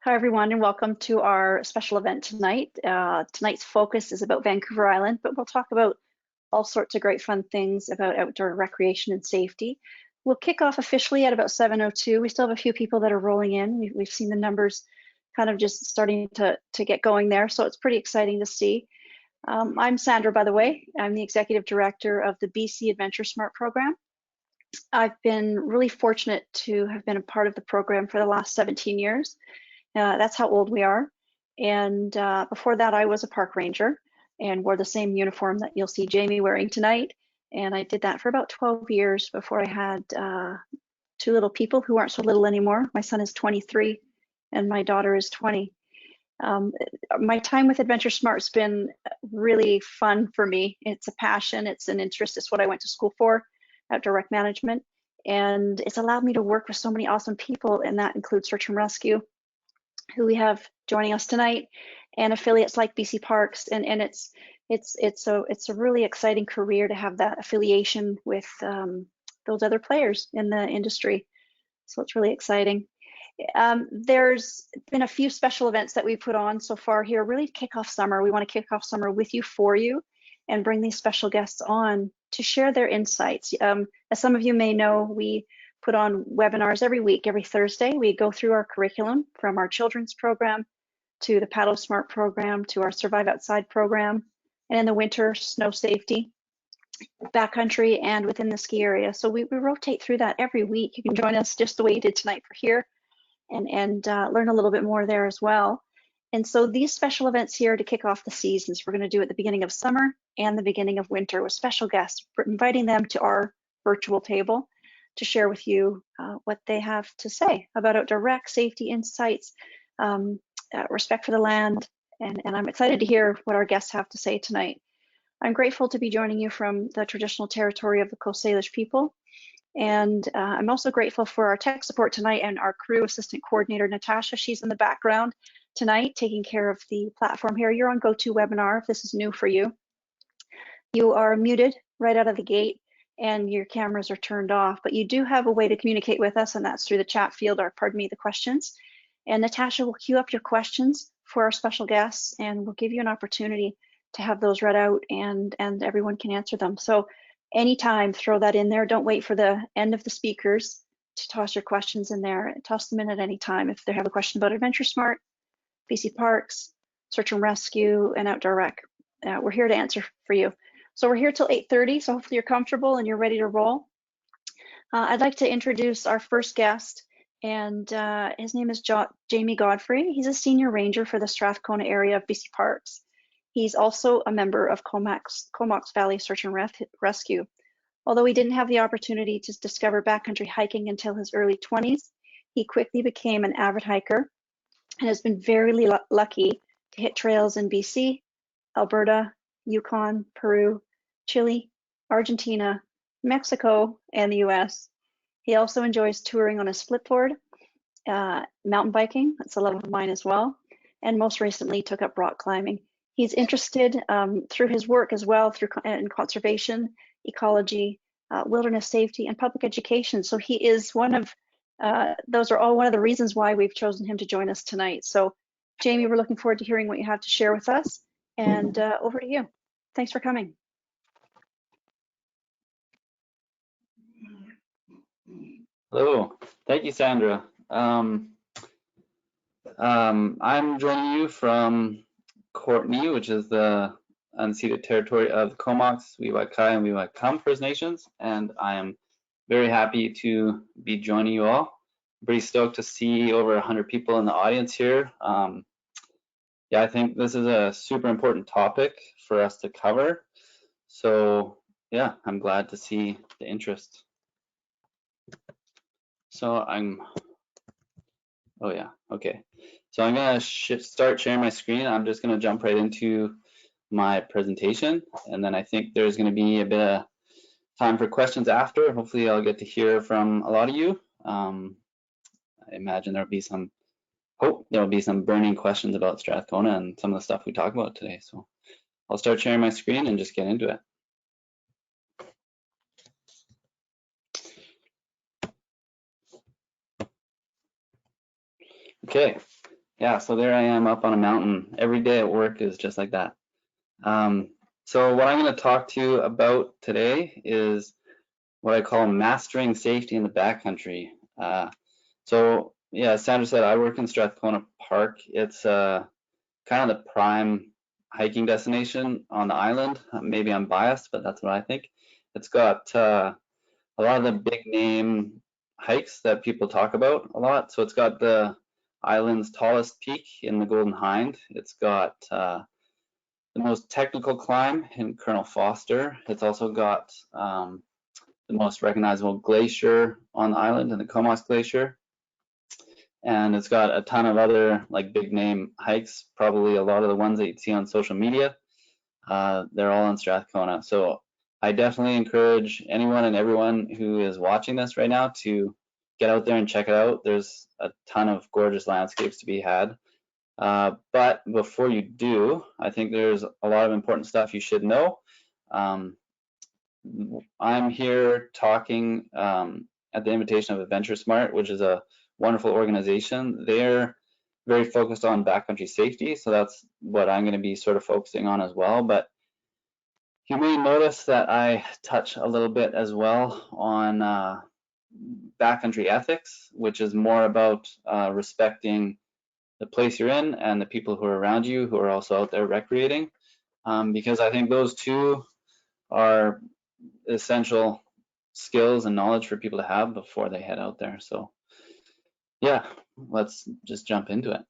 Hi, everyone, and welcome to our special event tonight. Tonight's focus is about Vancouver Island, but we'll talk about all sorts of great fun things about outdoor recreation and safety. We'll kick off officially at about 7:02. We still have a few people that are rolling in. We've seen the numbers kind of just starting to get going there, so it's pretty exciting to see. I'm Sandra, by the way. I'm the Executive Director of the BC AdventureSmart program. I've been really fortunate to have been a part of the program for the last 17 years. That's how old we are. And before that, I was a park ranger and wore the same uniform that you'll see Jamie wearing tonight. And I did that for about 12 years before I had two little people who aren't so little anymore. My son is 23 and my daughter is 20. My time with AdventureSmart has been really fun for me. It's a passion, it's an interest, it's what I went to school for, outdoor rec management. And it's allowed me to work with so many awesome people, and that includes search and rescue, who we have joining us tonight, and affiliates like BC Parks, and it's a really exciting career to have that affiliation with those other players in the industry. So it's really exciting. There's been a few special events that we put on so far here, really to kick off summer. We want to kick off summer with you, for you, and bring these special guests on to share their insights. As some of you may know, we put on webinars every week, every Thursday. We go through our curriculum from our children's program to the Paddle Smart program to our Survive Outside program, and in the winter, snow safety, backcountry, and within the ski area. So we rotate through that every week. You can join us just the way you did tonight for here and learn a little bit more there as well. And so these special events here to kick off the seasons, we're going to do at the beginning of summer and the beginning of winter with special guests, inviting them to our virtual table to share with you what they have to say about outdoor rec, safety insights, respect for the land, and I'm excited to hear what our guests have to say tonight. I'm grateful to be joining you from the traditional territory of the Coast Salish people, and I'm also grateful for our tech support tonight and our crew assistant coordinator, Natasha. She's in the background tonight taking care of the platform here. You're on GoToWebinar if this is new for you. You are muted right out of the gate, and your cameras are turned off, but you do have a way to communicate with us, and that's through the chat field, or pardon me, the questions. And Natasha will queue up your questions for our special guests, and we'll give you an opportunity to have those read out, and everyone can answer them. So anytime, throw that in there. Don't wait for the end of the speakers to toss your questions in there. Toss them in at any time. If they have a question about AdventureSmart, BC Parks, search and rescue, and outdoor rec, we're here to answer for you. So we're here till 8:30, so hopefully you're comfortable and you're ready to roll. I'd like to introduce our first guest, and his name is Jamie Godfrey. He's a senior ranger for the Strathcona area of BC Parks. He's also a member of Comox Valley Search and Rescue. Although he didn't have the opportunity to discover backcountry hiking until his early 20s, he quickly became an avid hiker and has been very lucky to hit trails in BC, Alberta, Yukon, Peru, Chile, Argentina, Mexico, and the US. He also enjoys touring on a splitboard, mountain biking, that's a love of mine as well, and most recently took up rock climbing. He's interested through his work as well in conservation, ecology, wilderness safety, and public education. So he is one of, those are all one of the reasons why we've chosen him to join us tonight. So Jamie, we're looking forward to hearing what you have to share with us, and over to you. Thanks for coming. Hello, thank you, Sandra. I'm joining you from Courtney, which is the unceded territory of the Comox, Wiwakai, and Wiwakam First Nations, and I am very happy to be joining you all. I'm pretty stoked to see over 100 people in the audience here. Yeah, I think this is a super important topic for us to cover. So yeah, I'm glad to see the interest. So oh yeah, okay. So I'm gonna start sharing my screen. I'm just gonna jump right into my presentation, and then I think there's gonna be a bit of time for questions after. Hopefully I'll get to hear from a lot of you. I imagine there'll be some burning questions about Strathcona and some of the stuff we talk about today. So I'll start sharing my screen and just get into it. Okay, Yeah, so there I am up on a mountain. Every day at work is just like that. So what I'm going to talk to you about today is what I call mastering safety in the backcountry. So yeah, as Sandra said, I work in Strathcona Park. It's kind of the prime hiking destination on the island. Maybe I'm biased, but that's what I think. It's got a lot of the big name hikes that people talk about a lot. So it's got the island's tallest peak in the Golden Hind. It's got the most technical climb in Colonel Foster. It's also got the most recognizable glacier on the island in the Comox Glacier. And it's got a ton of other like big name hikes, probably a lot of the ones that you'd see on social media. They're all in Strathcona. So I definitely encourage anyone and everyone who is watching this right now to get out there and check it out. There's a ton of gorgeous landscapes to be had. But before you do, I think there's a lot of important stuff you should know. I'm here talking at the invitation of AdventureSmart, which is a wonderful organization. They're very focused on backcountry safety, so that's what I'm going to be sort of focusing on as well. But you may notice that I touch a little bit as well on backcountry ethics, which is more about respecting the place you're in and the people who are around you who are also out there recreating, because I think those two are essential skills and knowledge for people to have before they head out there. So yeah, let's just jump into it.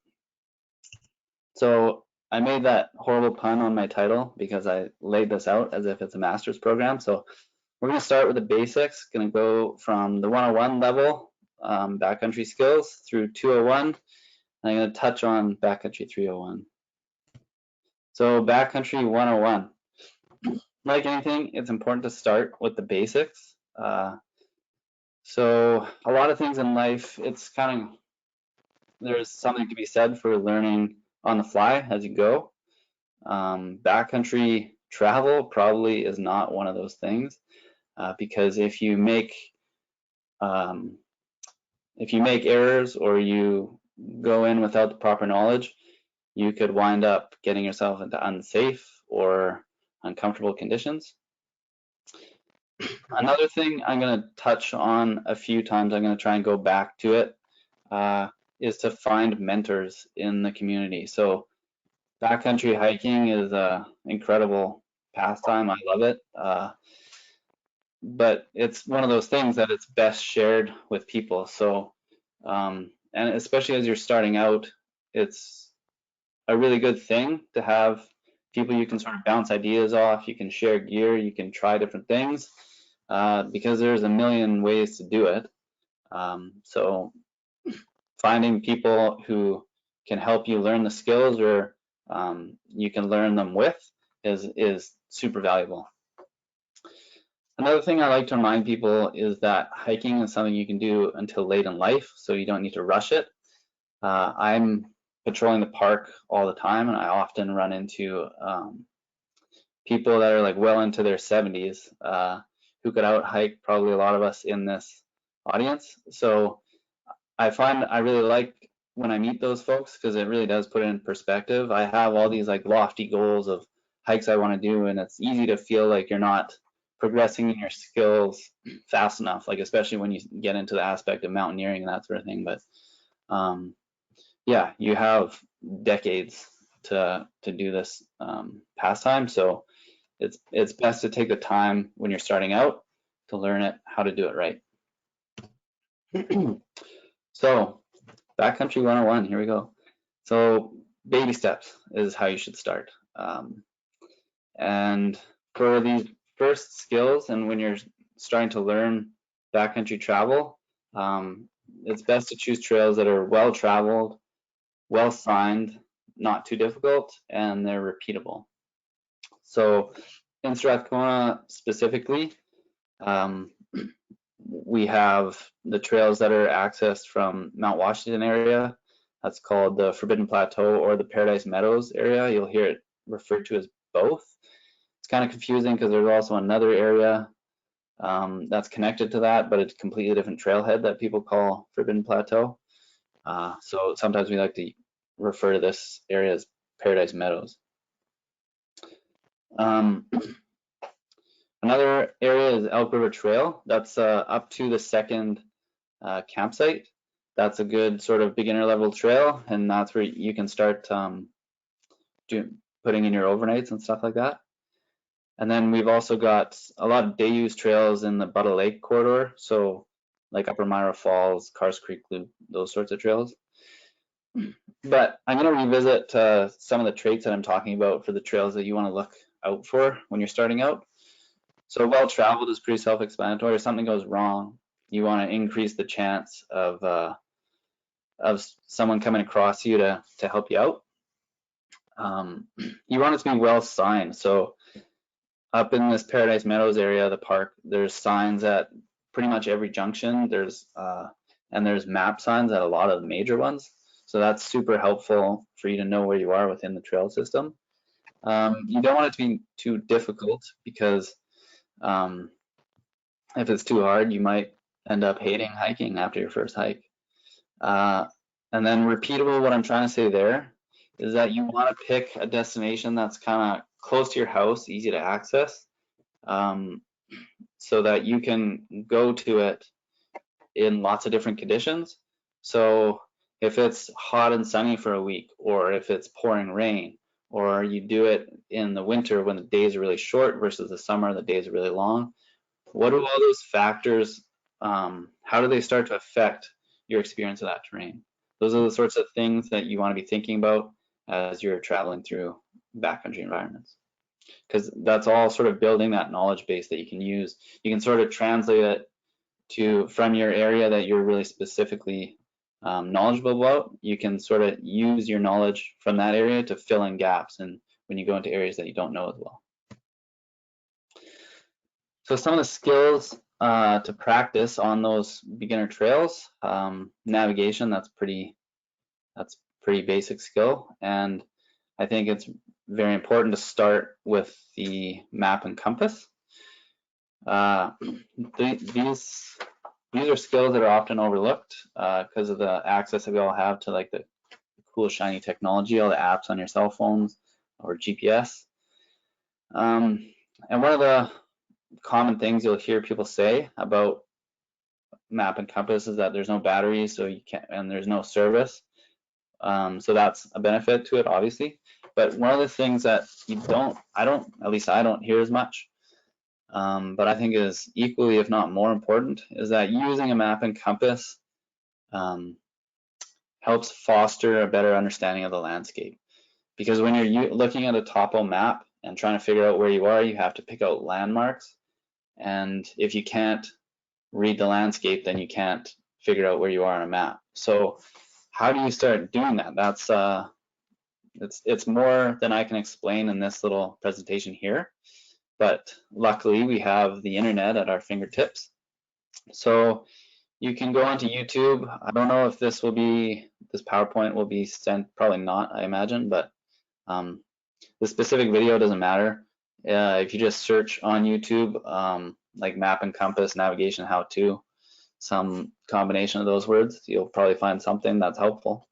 So I made that horrible pun on my title because I laid this out as if it's a master's program. So we're going to start with the basics, going to go from the 101 level, backcountry skills, through 201, and I'm going to touch on backcountry 301. So backcountry 101. Like anything, it's important to start with the basics. So a lot of things in life, it's kind of, there's something to be said for learning on the fly as you go. Backcountry travel probably is not one of those things, because if you make errors or you go in without the proper knowledge, you could wind up getting yourself into unsafe or uncomfortable conditions. Another thing I'm going to touch on a few times, I'm going to try and go back to it, is to find mentors in the community. So backcountry hiking is an incredible pastime. I love it. But it's one of those things that it's best shared with people. So, and especially as you're starting out, it's a really good thing to have people you can sort of bounce ideas off. You can share gear, you can try different things, because there's a million ways to do it. So finding people who can help you learn the skills or you can learn them with is super valuable. Another thing I like to remind people is that hiking is something you can do until late in life, so you don't need to rush it. I'm patrolling the park all the time, and I often run into people that are like well into their 70s who could out hike probably a lot of us in this audience. So I find I really like when I meet those folks because it really does put it in perspective. I have all these like lofty goals of hikes I want to do, and it's easy to feel like you're not progressing in your skills fast enough, like especially when you get into the aspect of mountaineering and that sort of thing. But yeah, you have decades to do this pastime, so it's best to take the time when you're starting out to learn it, how to do it right. So backcountry 101, here we go. So baby steps is how you should start. And for these first skills and when you're starting to learn backcountry travel, it's best to choose trails that are well traveled, well signed, not too difficult, and they're repeatable. So in Strathcona specifically, we have the trails that are accessed from Mount Washington area. That's called the Forbidden Plateau or the Paradise Meadows area. You'll hear it referred to as both. It's kind of confusing because there's also another area that's connected to that, but it's a completely different trailhead that people call Forbidden Plateau. So sometimes we like to refer to this area as Paradise Meadows. Another area is Elk River Trail. That's up to the second campsite. That's a good sort of beginner level trail, and that's where you can start putting in your overnights and stuff like that. And then we've also got a lot of day use trails in the Butter Lake corridor, so like Upper Myra Falls, Carse Creek Loop, those sorts of trails. But I'm going to revisit some of the traits that I'm talking about for the trails that you want to look out for when you're starting out. So well traveled is pretty self-explanatory. If something goes wrong, you want to increase the chance of someone coming across you to help you out. You want it to be well signed. So up in this Paradise Meadows area of the park, there's signs at pretty much every junction. There's map signs at a lot of the major ones. So that's super helpful for you to know where you are within the trail system. You don't want it to be too difficult, because if it's too hard, you might end up hating hiking after your first hike. And then repeatable, what I'm trying to say there is that you want to pick a destination that's kind of close to your house, easy to access, so that you can go to it in lots of different conditions. So if it's hot and sunny for a week, or if it's pouring rain, or you do it in the winter when the days are really short versus the summer, the days are really long, what do all those factors, how do they start to affect your experience of that terrain? Those are the sorts of things that you want to be thinking about as you're traveling through backcountry environments, because that's all sort of building that knowledge base that you can use. You can sort of translate it from your area that you're really specifically knowledgeable about. You can sort of use your knowledge from that area to fill in gaps and when you go into areas that you don't know as well. So some of the skills to practice on those beginner trails, navigation, that's pretty basic skill, and I think it's very important to start with the map and compass. These are skills that are often overlooked because of the access that we all have to like the cool shiny technology, all the apps on your cell phones or GPS. And one of the common things you'll hear people say about map and compass is that there's no batteries, so you can't, and there's no service. So that's a benefit to it, obviously. But one of the things that at least I don't hear as much, but I think is equally, if not more important, is that using a map and compass helps foster a better understanding of the landscape. Because when you're looking at a topo map and trying to figure out where you are, you have to pick out landmarks. And if you can't read the landscape, then you can't figure out where you are on a map. So how do you start doing that? That's it's more than I can explain in this little presentation here, but luckily we have the internet at our fingertips. So you can go onto YouTube. I don't know if this PowerPoint will be sent, probably not, I imagine, but the specific video doesn't matter. If you just search on YouTube, like map and compass, navigation, how to, some combination of those words, you'll probably find something that's helpful.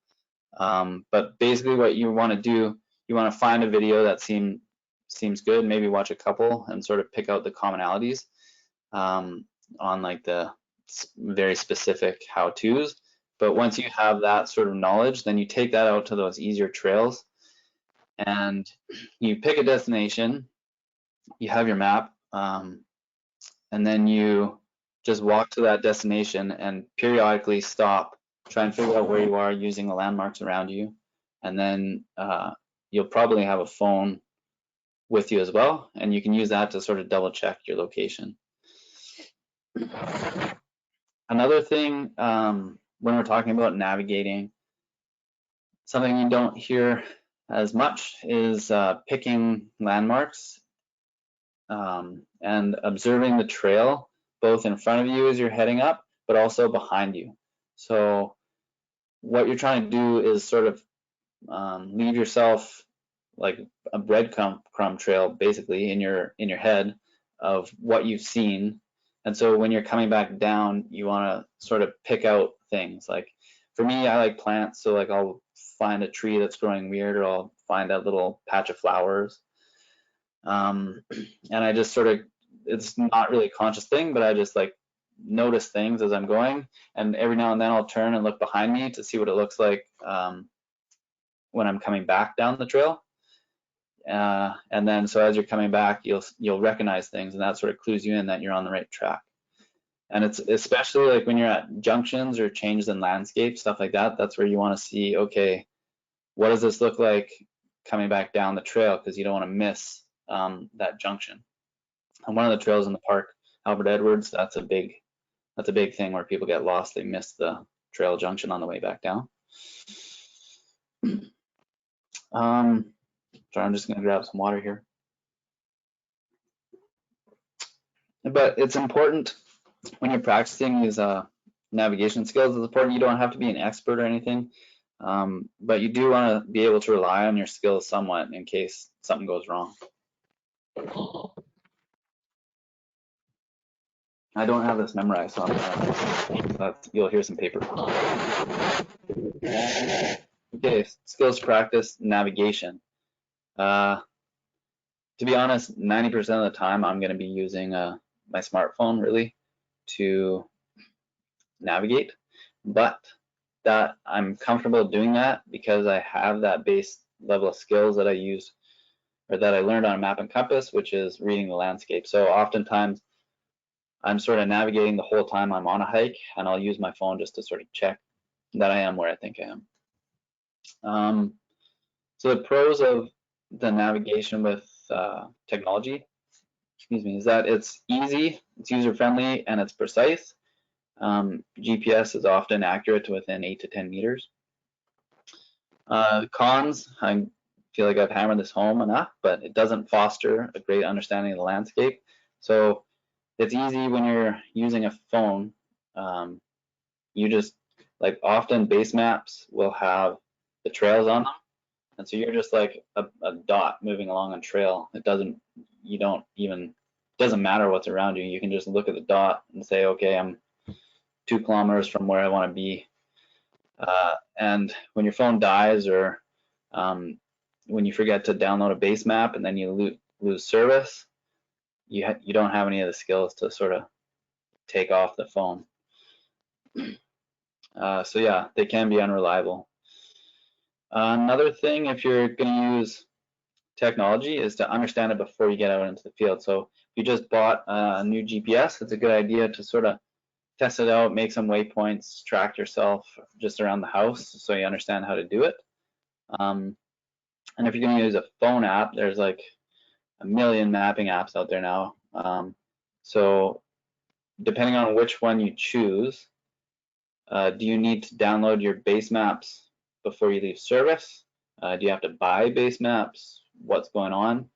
But basically what you want to do, you want to find a video that seems good, maybe watch a couple and sort of pick out the commonalities on like the very specific how-tos. But once you have that sort of knowledge, then you take that out to those easier trails and you pick a destination, you have your map, and then you just walk to that destination and periodically stop, try and figure out where you are using the landmarks around you. And then you'll probably have a phone with you as well, and you can use that to sort of double check your location. Another thing, when we're talking about navigating, something you don't hear as much is picking landmarks and observing the trail both in front of you as you're heading up, but also behind you. So what you're trying to do is sort of leave yourself like a breadcrumb trail basically in your head of what you've seen. And so when you're coming back down, you want to sort of pick out things. Like for me, I like plants, so like I'll find a tree that's growing weird, or I'll find a little patch of flowers. And I just sort of, it's not really a conscious thing, but I just like notice things as I'm going, and every now and then I'll turn and look behind me to see what it looks like when I'm coming back down the trail. And then so as you're coming back, you'll recognize things, and that sort of clues you in that you're on the right track. And it's especially like when you're at junctions or changes in landscape, stuff like that, that's where you want to see, okay, what does this look like coming back down the trail, because you don't want to miss that junction. And one of the trails in the park, Albert Edwards, that's a big thing where people get lost. They miss the trail junction on the way back down. So I'm just going to grab some water here. But it's important when you're practicing these navigation skills, it's important. You don't have to be an expert or anything, but you do want to be able to rely on your skills somewhat in case something goes wrong. I don't have this memorized, so you'll hear some paper. Okay, skills practice, navigation. To be honest, 90% of the time I'm going to be using my smartphone really to navigate, but that I'm comfortable doing that because I have that base level of skills that I use, or that I learned on a map and compass, which is reading the landscape. So oftentimes I'm sort of navigating the whole time I'm on a hike, and I'll use my phone just to sort of check that I am where I think I am. So the pros of the navigation with technology, is that it's easy, it's user-friendly, and it's precise. GPS is often accurate to within 8 to 10 meters. Cons, I feel like I've hammered this home enough, but it doesn't foster a great understanding of the landscape. So it's easy when you're using a phone. You just, like, often base maps will have the trails on them, and so you're just like a dot moving along a trail. It doesn't matter what's around you. You can just look at the dot and say, okay, I'm 2 kilometers from where I want to be. And when your phone dies, or when you forget to download a base map and then you lose service, you don't have any of the skills to sort of take off the phone. So yeah, they can be unreliable. Another thing, if you're going to use technology, is to understand it before you get out into the field. So if you just bought a new GPS, it's a good idea to sort of test it out, make some waypoints, track yourself just around the house so you understand how to do it. And if you're going to use a phone app, there's like a million mapping apps out there now. So depending on which one you choose, do you need to download your base maps before you leave service? Do you have to buy base maps? What's going on?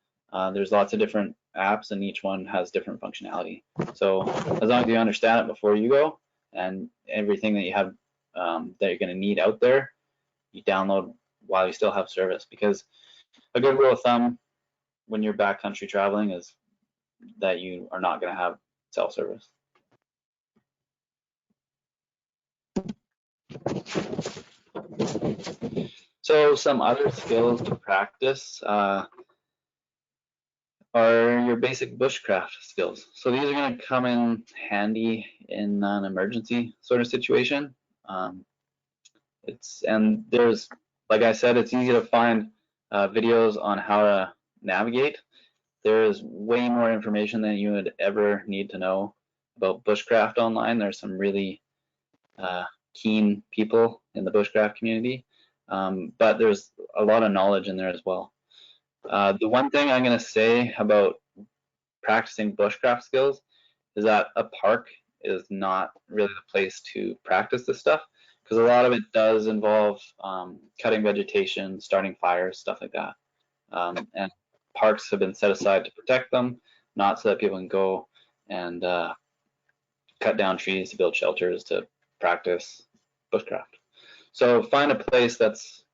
There's lots of different apps, and each one has different functionality. So as long as you understand it before you go, and everything that you have that you're going to need out there, you download while you still have service. Because a good rule of thumb when you're backcountry traveling is that you are not going to have cell service. So some other skills to practice are your basic bushcraft skills. So these are going to come in handy in an emergency sort of situation. And there's, like I said, it's easy to find videos on how to navigate. There is way more information than you would ever need to know about bushcraft online. There's some really keen people in the bushcraft community, but there's a lot of knowledge in there as well. The one thing I'm going to say about practicing bushcraft skills is that a park is not really the place to practice this stuff, because a lot of it does involve cutting vegetation, starting fires, stuff like that. And parks have been set aside to protect them, not so that people can go and cut down trees to build shelters to practice bushcraft. So find a place that's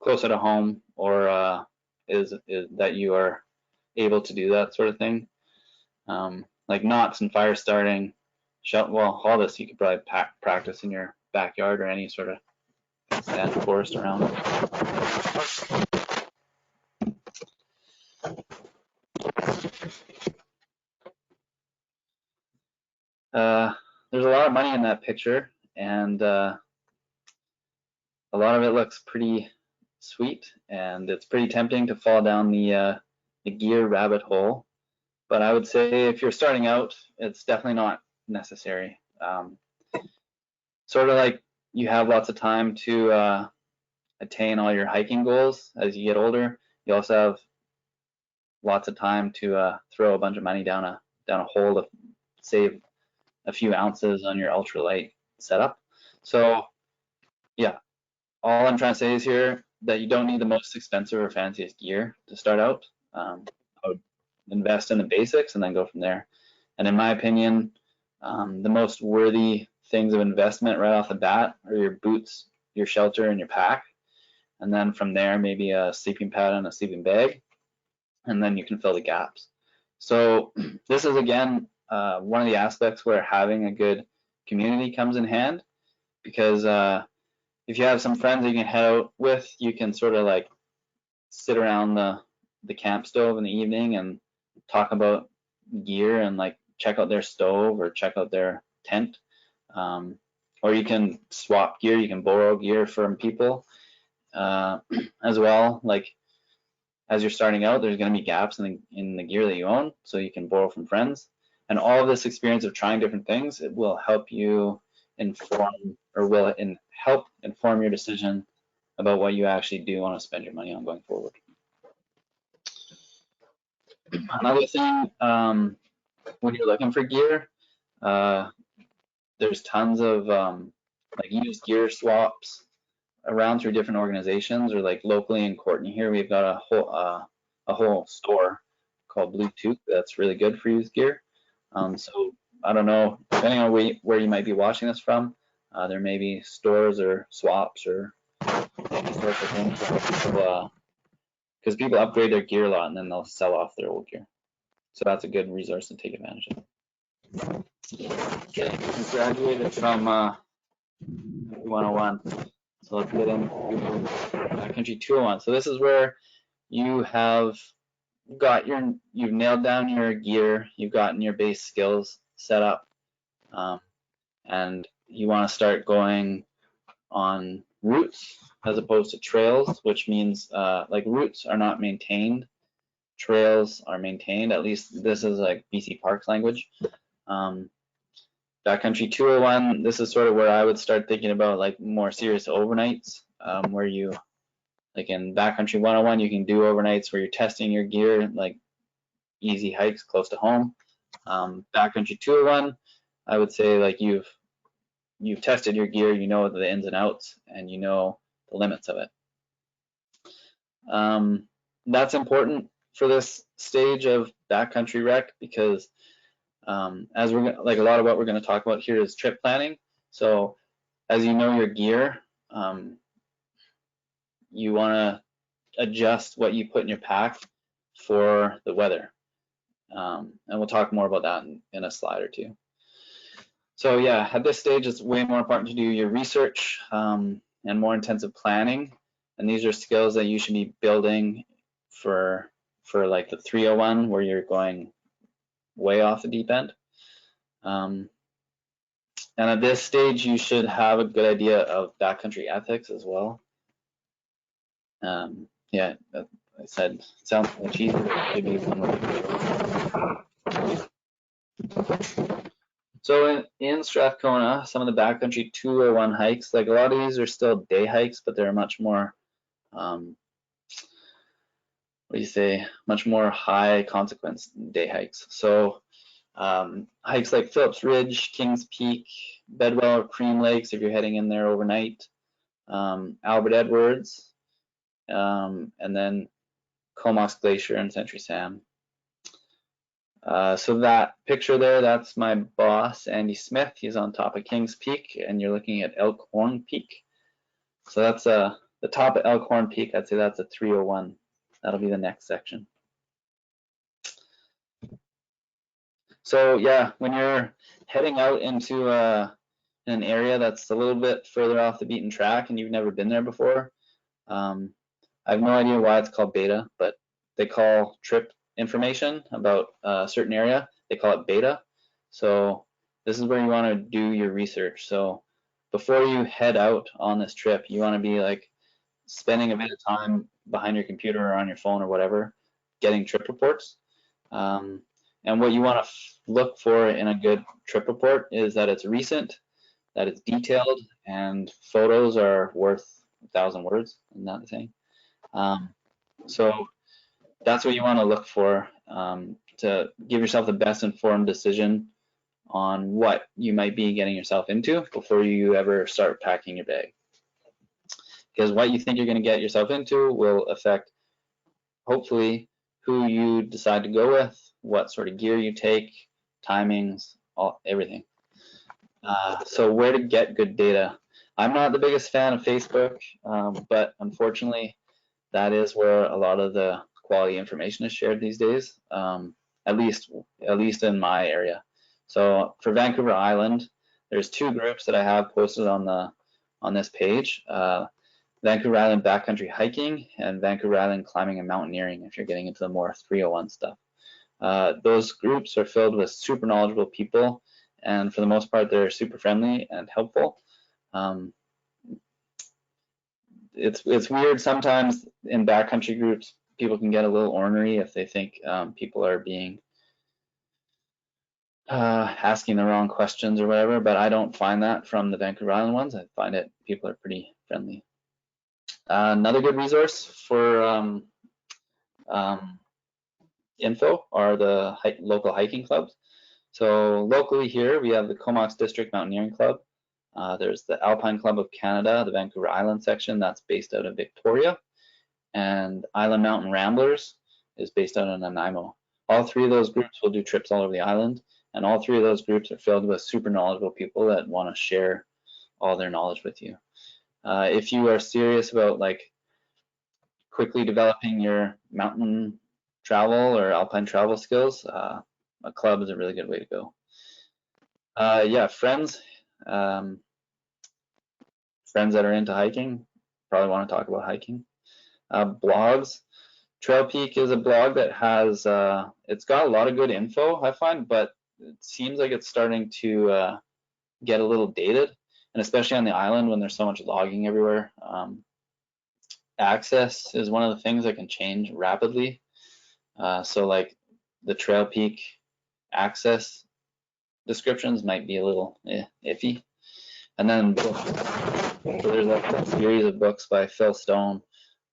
closer to home, or is that you are able to do that sort of thing. Like knots and fire starting, well, all this you could probably practice in your backyard or any sort of stand forest around. There's a lot of money in that picture, and a lot of it looks pretty sweet, and it's pretty tempting to fall down the gear rabbit hole. But I would say if you're starting out, it's definitely not necessary. Sort of like you have lots of time to attain all your hiking goals as you get older. You also have lots of time to throw a bunch of money down a hole to save a few ounces on your ultralight setup. So yeah, all I'm trying to say is here that you don't need the most expensive or fanciest gear to start out. I would invest in the basics and then go from there. And in my opinion, the most worthy things of investment right off the bat are your boots, your shelter, and your pack. And then from there, maybe a sleeping pad and a sleeping bag. And then you can fill the gaps. So this is, again, one of the aspects where having a good community comes in hand, because if you have some friends that you can head out with, you can sort of like sit around the camp stove in the evening and talk about gear and like check out their stove or check out their tent. Or you can swap gear, you can borrow gear from people as well. Like as you're starting out, there's going to be gaps in the gear that you own, so you can borrow from friends. And all of this experience of trying different things, it will help you inform, or will help inform your decision about what you actually do want to spend your money on going forward. Another thing, when you're looking for gear, there's tons of like used gear swaps around through different organizations, or like locally in Courtney here, we've got a whole store called Bluetooth that's really good for used gear. So I don't know, depending on where you might be watching this from, there may be stores or swaps or sorts of things because people upgrade their gear a lot and then they'll sell off their old gear. So that's a good resource to take advantage of. Okay, I graduated from 101. So let's get into Backcountry 201. So this is where you have you've nailed down your gear, you've gotten your base skills set up, and you want to start going on routes as opposed to trails, which means like routes are not maintained, trails are maintained. At least this is like BC Parks language. Backcountry 201, this is sort of where I would start thinking about like more serious overnights, where you, like in Backcountry 101, you can do overnights where you're testing your gear, like easy hikes close to home. Backcountry 201, I would say like you've tested your gear, you know the ins and outs, and you know the limits of it. That's important for this stage of backcountry rec, because as we're gonna, like a lot of what we're going to talk about here is trip planning. So as you know your gear, you want to adjust what you put in your pack for the weather. And we'll talk more about that in a slide or two. So yeah, at this stage, it's way more important to do your research and more intensive planning. And these are skills that you should be building for like the 301, where you're going way off the deep end. And at this stage, you should have a good idea of backcountry ethics as well. Yeah, I said it sounds much easier, but maybe one way. So in Strathcona, some of the backcountry 201 hikes, like a lot of these are still day hikes, but they're much more, what do you say, much more high consequence day hikes. So hikes like Phillips Ridge, Kings Peak, Bedwell or Cream Lakes, if you're heading in there overnight, Albert Edwards, and then Comox Glacier and Century Sam. So that picture there, that's my boss, Andy Smith. He's on top of Kings Peak, and you're looking at Elkhorn Peak. So that's the top of Elkhorn Peak. I'd say that's a 301. That'll be the next section. So yeah, when you're heading out into in an area that's a little bit further off the beaten track and you've never been there before, I have no idea why it's called beta, but they call trip information about a certain area, they call it beta. So this is where you want to do your research. So before you head out on this trip, you want to be like spending a bit of time behind your computer or on your phone or whatever, getting trip reports. And what you want to look for in a good trip report is that it's recent, that it's detailed, and photos are worth 1,000 words. Isn't that the saying? So that's what you want to look for to give yourself the best informed decision on what you might be getting yourself into before you ever start packing your bag. Because what you think you're going to get yourself into will affect, hopefully, who you decide to go with, what sort of gear you take, timings, everything. So where to get good data? I'm not the biggest fan of Facebook, but unfortunately, that is where a lot of the quality information is shared these days, at least in my area. So for Vancouver Island, there's 2 groups that I have posted on this page. Vancouver Island Backcountry Hiking and Vancouver Island Climbing and Mountaineering, if you're getting into the more 301 stuff. Those groups are filled with super knowledgeable people, and for the most part, they're super friendly and helpful. It's weird sometimes in backcountry groups, people can get a little ornery if they think people are being asking the wrong questions or whatever, but I don't find that from the Vancouver Island ones. I find it people are pretty friendly. Another good resource for info are the local hiking clubs. So locally here, we have the Comox District Mountaineering Club. There's the Alpine Club of Canada, the Vancouver Island section, that's based out of Victoria. And Island Mountain Ramblers is based out of Nanaimo. All 3 of those groups will do trips all over the island, and all 3 of those groups are filled with super knowledgeable people that want to share all their knowledge with you. If you are serious about like quickly developing your mountain travel or alpine travel skills, a club is a really good way to go. Yeah, friends that are into hiking probably want to talk about hiking. Blogs. Trail Peak is a blog that has, it's got a lot of good info, I find, but it seems like it's starting to get a little dated, and especially on the island when there's so much logging everywhere. Access is one of the things that can change rapidly. So like the Trail Peak access descriptions might be a little iffy. And then books. So there's a series of books by Phil Stone,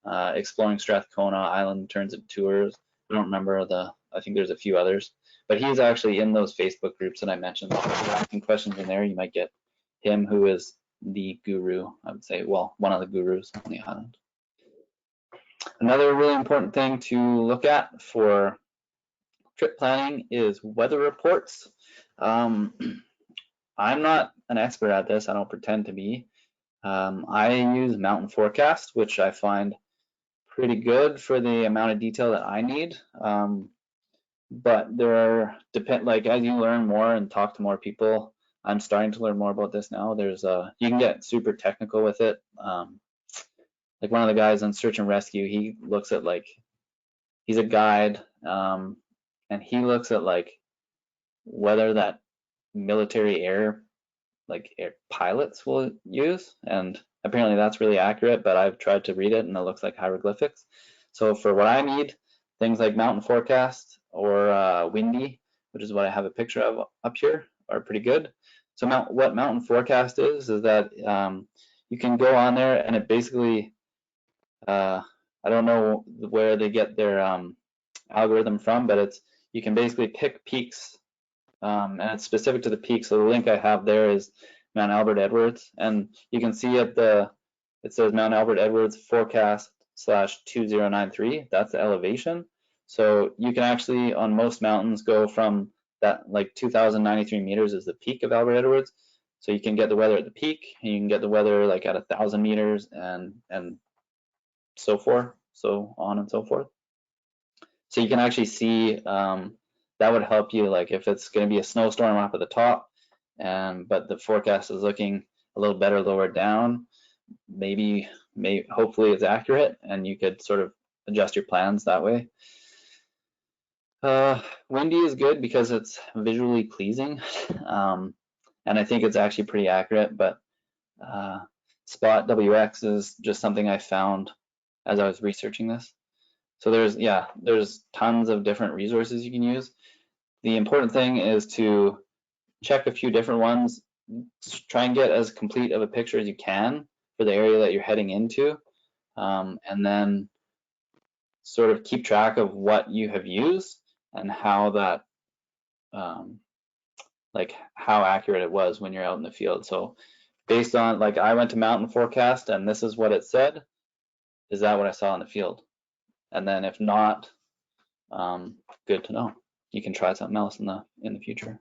Exploring Strathcona Island Turns of Tours. I don't remember I think there's a few others, but he's actually in those Facebook groups that I mentioned. So if you're asking questions in there, you might get him, who is the guru, I would say, well, one of the gurus on the island. Another really important thing to look at for trip planning is weather reports. I'm not an expert at this, I don't pretend to be. I use Mountain Forecast, which I find pretty good for the amount of detail that I need. But there are, like as you learn more and talk to more people, I'm starting to learn more about this now. There's you can get super technical with it. Like one of the guys on Search and Rescue, he looks at like, he's a guide, and he looks at like whether that military air pilots will use, and apparently that's really accurate, but I've tried to read it and it looks like hieroglyphics. So for what I need, things like Mountain Forecast or Windy, which is what I have a picture of up here, are pretty good. So what Mountain Forecast is that you can go on there and it basically, I don't know where they get their algorithm from, but you can basically pick peaks, and it's specific to the peak. So the link I have there is Mount Albert Edwards, and you can see it says Mount Albert Edwards forecast /2093. That's the elevation. So you can actually on most mountains go from that, like 2,093 meters is the peak of Albert Edwards. So you can get the weather at the peak, and you can get the weather like at 1,000 meters and so forth, so on and so forth. So you can actually see, that would help you, like if it's going to be a snowstorm up at the top, but the forecast is looking a little better lower down. Hopefully it's accurate, and you could sort of adjust your plans that way. Windy is good because it's visually pleasing, and I think it's actually pretty accurate, but Spot WX is just something I found as I was researching this. So there's tons of different resources you can use. The important thing is to check a few different ones, try and get as complete of a picture as you can for the area that you're heading into, and then sort of keep track of what you have used and how that, like how accurate it was when you're out in the field. So based on, like, I went to Mountain Forecast and this is what it said, is that what I saw in the field? And then if not, good to know. You can try something else in the future.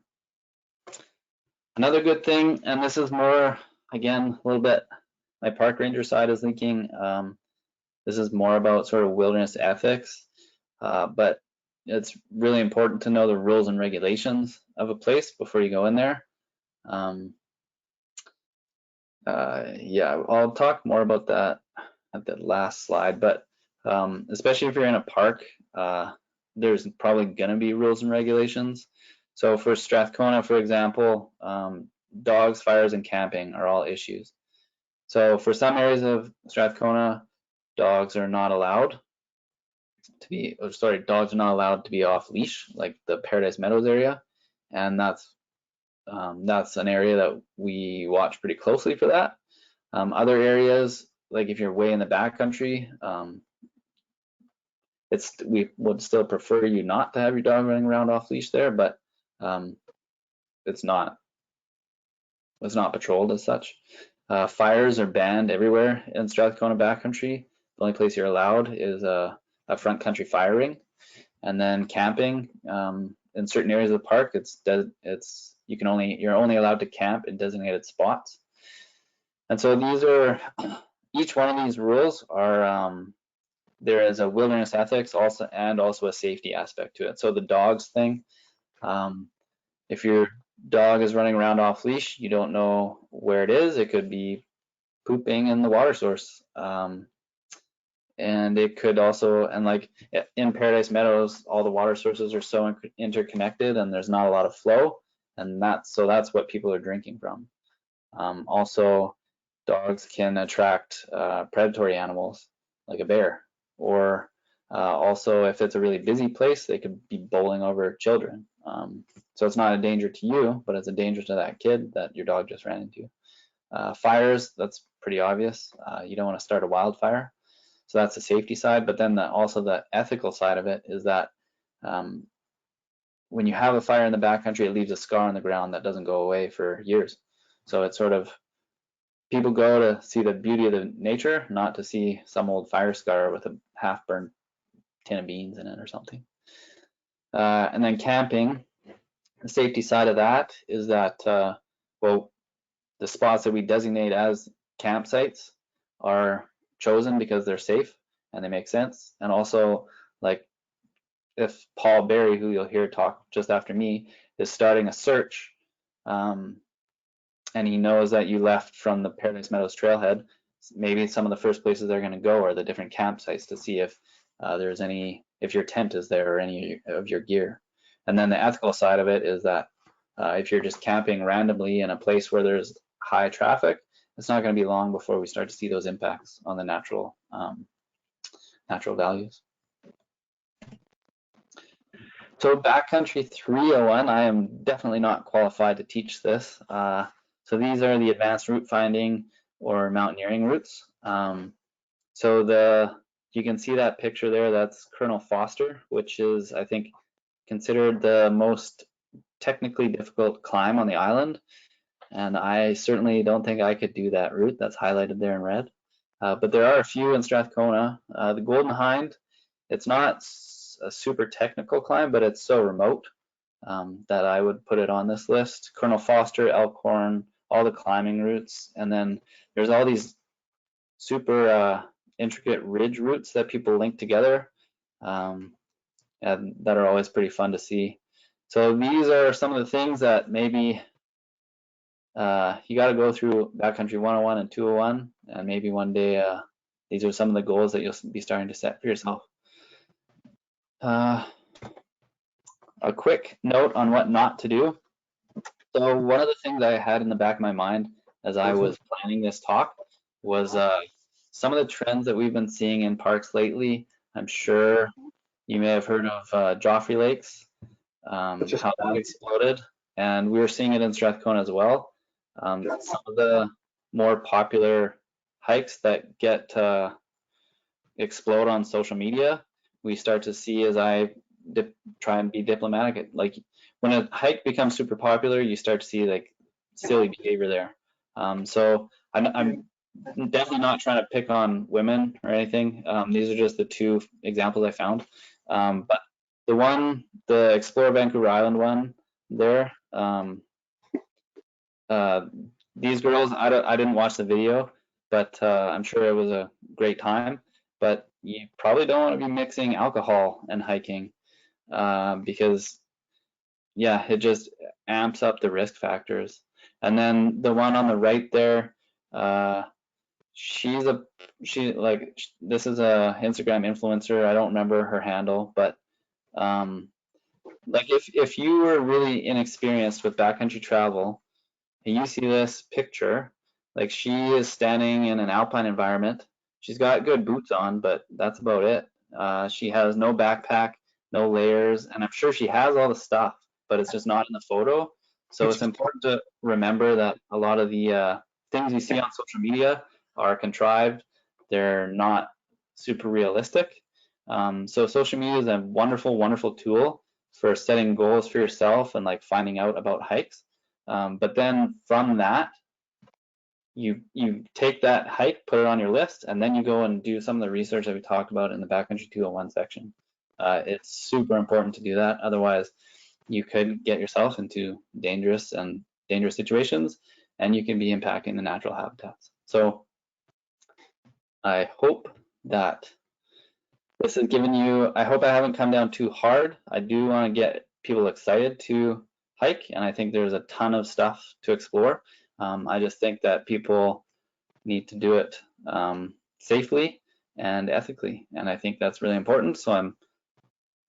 Another good thing, and this is more, again, a little bit, my park ranger side is thinking, this is more about sort of wilderness ethics, but it's really important to know the rules and regulations of a place before you go in there. Yeah, I'll talk more about that at the last slide, but especially if you're in a park, there's probably going to be rules and regulations. So for Strathcona, for example, dogs, fires, and camping are all issues. So for some areas of Strathcona, dogs are not allowed to be, dogs are not allowed to be off leash, like the Paradise Meadows area, and that's an area that we watch pretty closely for that. Other areas, like if you're way in the backcountry, we would still prefer you not to have your dog running around off leash there, but it's not patrolled as such. Fires are banned everywhere in Strathcona backcountry. The only place you're allowed is a front country fire ring, and then camping in certain areas of the park. You're only allowed to camp in designated spots. And so each one of these rules are, there is a wilderness ethics also a safety aspect to it. So the dogs thing, if your dog is running around off leash, you don't know where it is. It could be pooping in the water source. And it could also, and like in Paradise Meadows, all the water sources are so interconnected and there's not a lot of flow. And that's what people are drinking from. Also, dogs can attract predatory animals like a bear, or also if it's a really busy place, they could be bowling over children. So it's not a danger to you, but it's a danger to that kid that your dog just ran into. Fires, that's pretty obvious. You don't want to start a wildfire. So that's the safety side, but then also the ethical side of it is that when you have a fire in the backcountry, it leaves a scar on the ground that doesn't go away for years. So it's sort of, people go to see the beauty of the nature, not to see some old fire scar with a half-burned tin of beans in it or something. And then camping, the safety side of that is that, well, the spots that we designate as campsites are chosen because they're safe and they make sense. And also, like, if Paul Berry, who you'll hear talk just after me, is starting a search, and he knows that you left from the Paradise Meadows trailhead, maybe some of the first places they're going to go are the different campsites to see if there's if your tent is there or any of your gear. And then the ethical side of it is that if you're just camping randomly in a place where there's high traffic, it's not going to be long before we start to see those impacts on the natural values. So Backcountry 301, I am definitely not qualified to teach this. So these are the advanced route finding or mountaineering routes. So you can see that picture there, that's Colonel Foster, which is, I think, considered the most technically difficult climb on the island. And I certainly don't think I could do that route that's highlighted there in red. But there are a few in Strathcona. The Golden Hind, it's not a super technical climb, but it's so remote that I would put it on this list. Colonel Foster, Elkhorn, all the climbing routes. And then there's all these super intricate ridge routes that people link together, and that are always pretty fun to see. So these are some of the things that maybe you got to go through Backcountry 101 and 201, and maybe one day these are some of the goals that you'll be starting to set for yourself. A quick note on what not to do. So one of the things I had in the back of my mind as I was planning this talk was some of the trends that we've been seeing in parks lately. I'm sure you may have heard of Joffrey Lakes, how that exploded, and we were seeing it in Strathcona as well. Some of the more popular hikes that get explode on social media, we start to see, as I try and be diplomatic, like when a hike becomes super popular, you start to see like silly behavior there. So I'm definitely not trying to pick on women or anything. These are just the two examples I found. But the Explore Vancouver Island one there, these girls, I didn't watch the video, but I'm sure it was a great time. But you probably don't want to be mixing alcohol and hiking because, yeah, it just amps up the risk factors. And then the one on the right there, this is a Instagram influencer. I don't remember her handle, but like if you were really inexperienced with backcountry travel and you see this picture, like she is standing in an alpine environment. She's got good boots on, but that's about it. She has no backpack, no layers, and I'm sure she has all the stuff, but it's just not in the photo. So it's important to remember that a lot of the things you see on social media are contrived. They're not super realistic. So social media is a wonderful, wonderful tool for setting goals for yourself and like finding out about hikes. But then from that, you take that hike, put it on your list, and then you go and do some of the research that we talked about in the Backcountry 201 section. It's super important to do that. Otherwise, you could get yourself into dangerous situations, and you can be impacting the natural habitats. So I hope that this has given you, I hope I haven't come down too hard. I do want to get people excited to hike, and I think there's a ton of stuff to explore. I just think that people need to do it safely and ethically, and I think that's really important. So I'm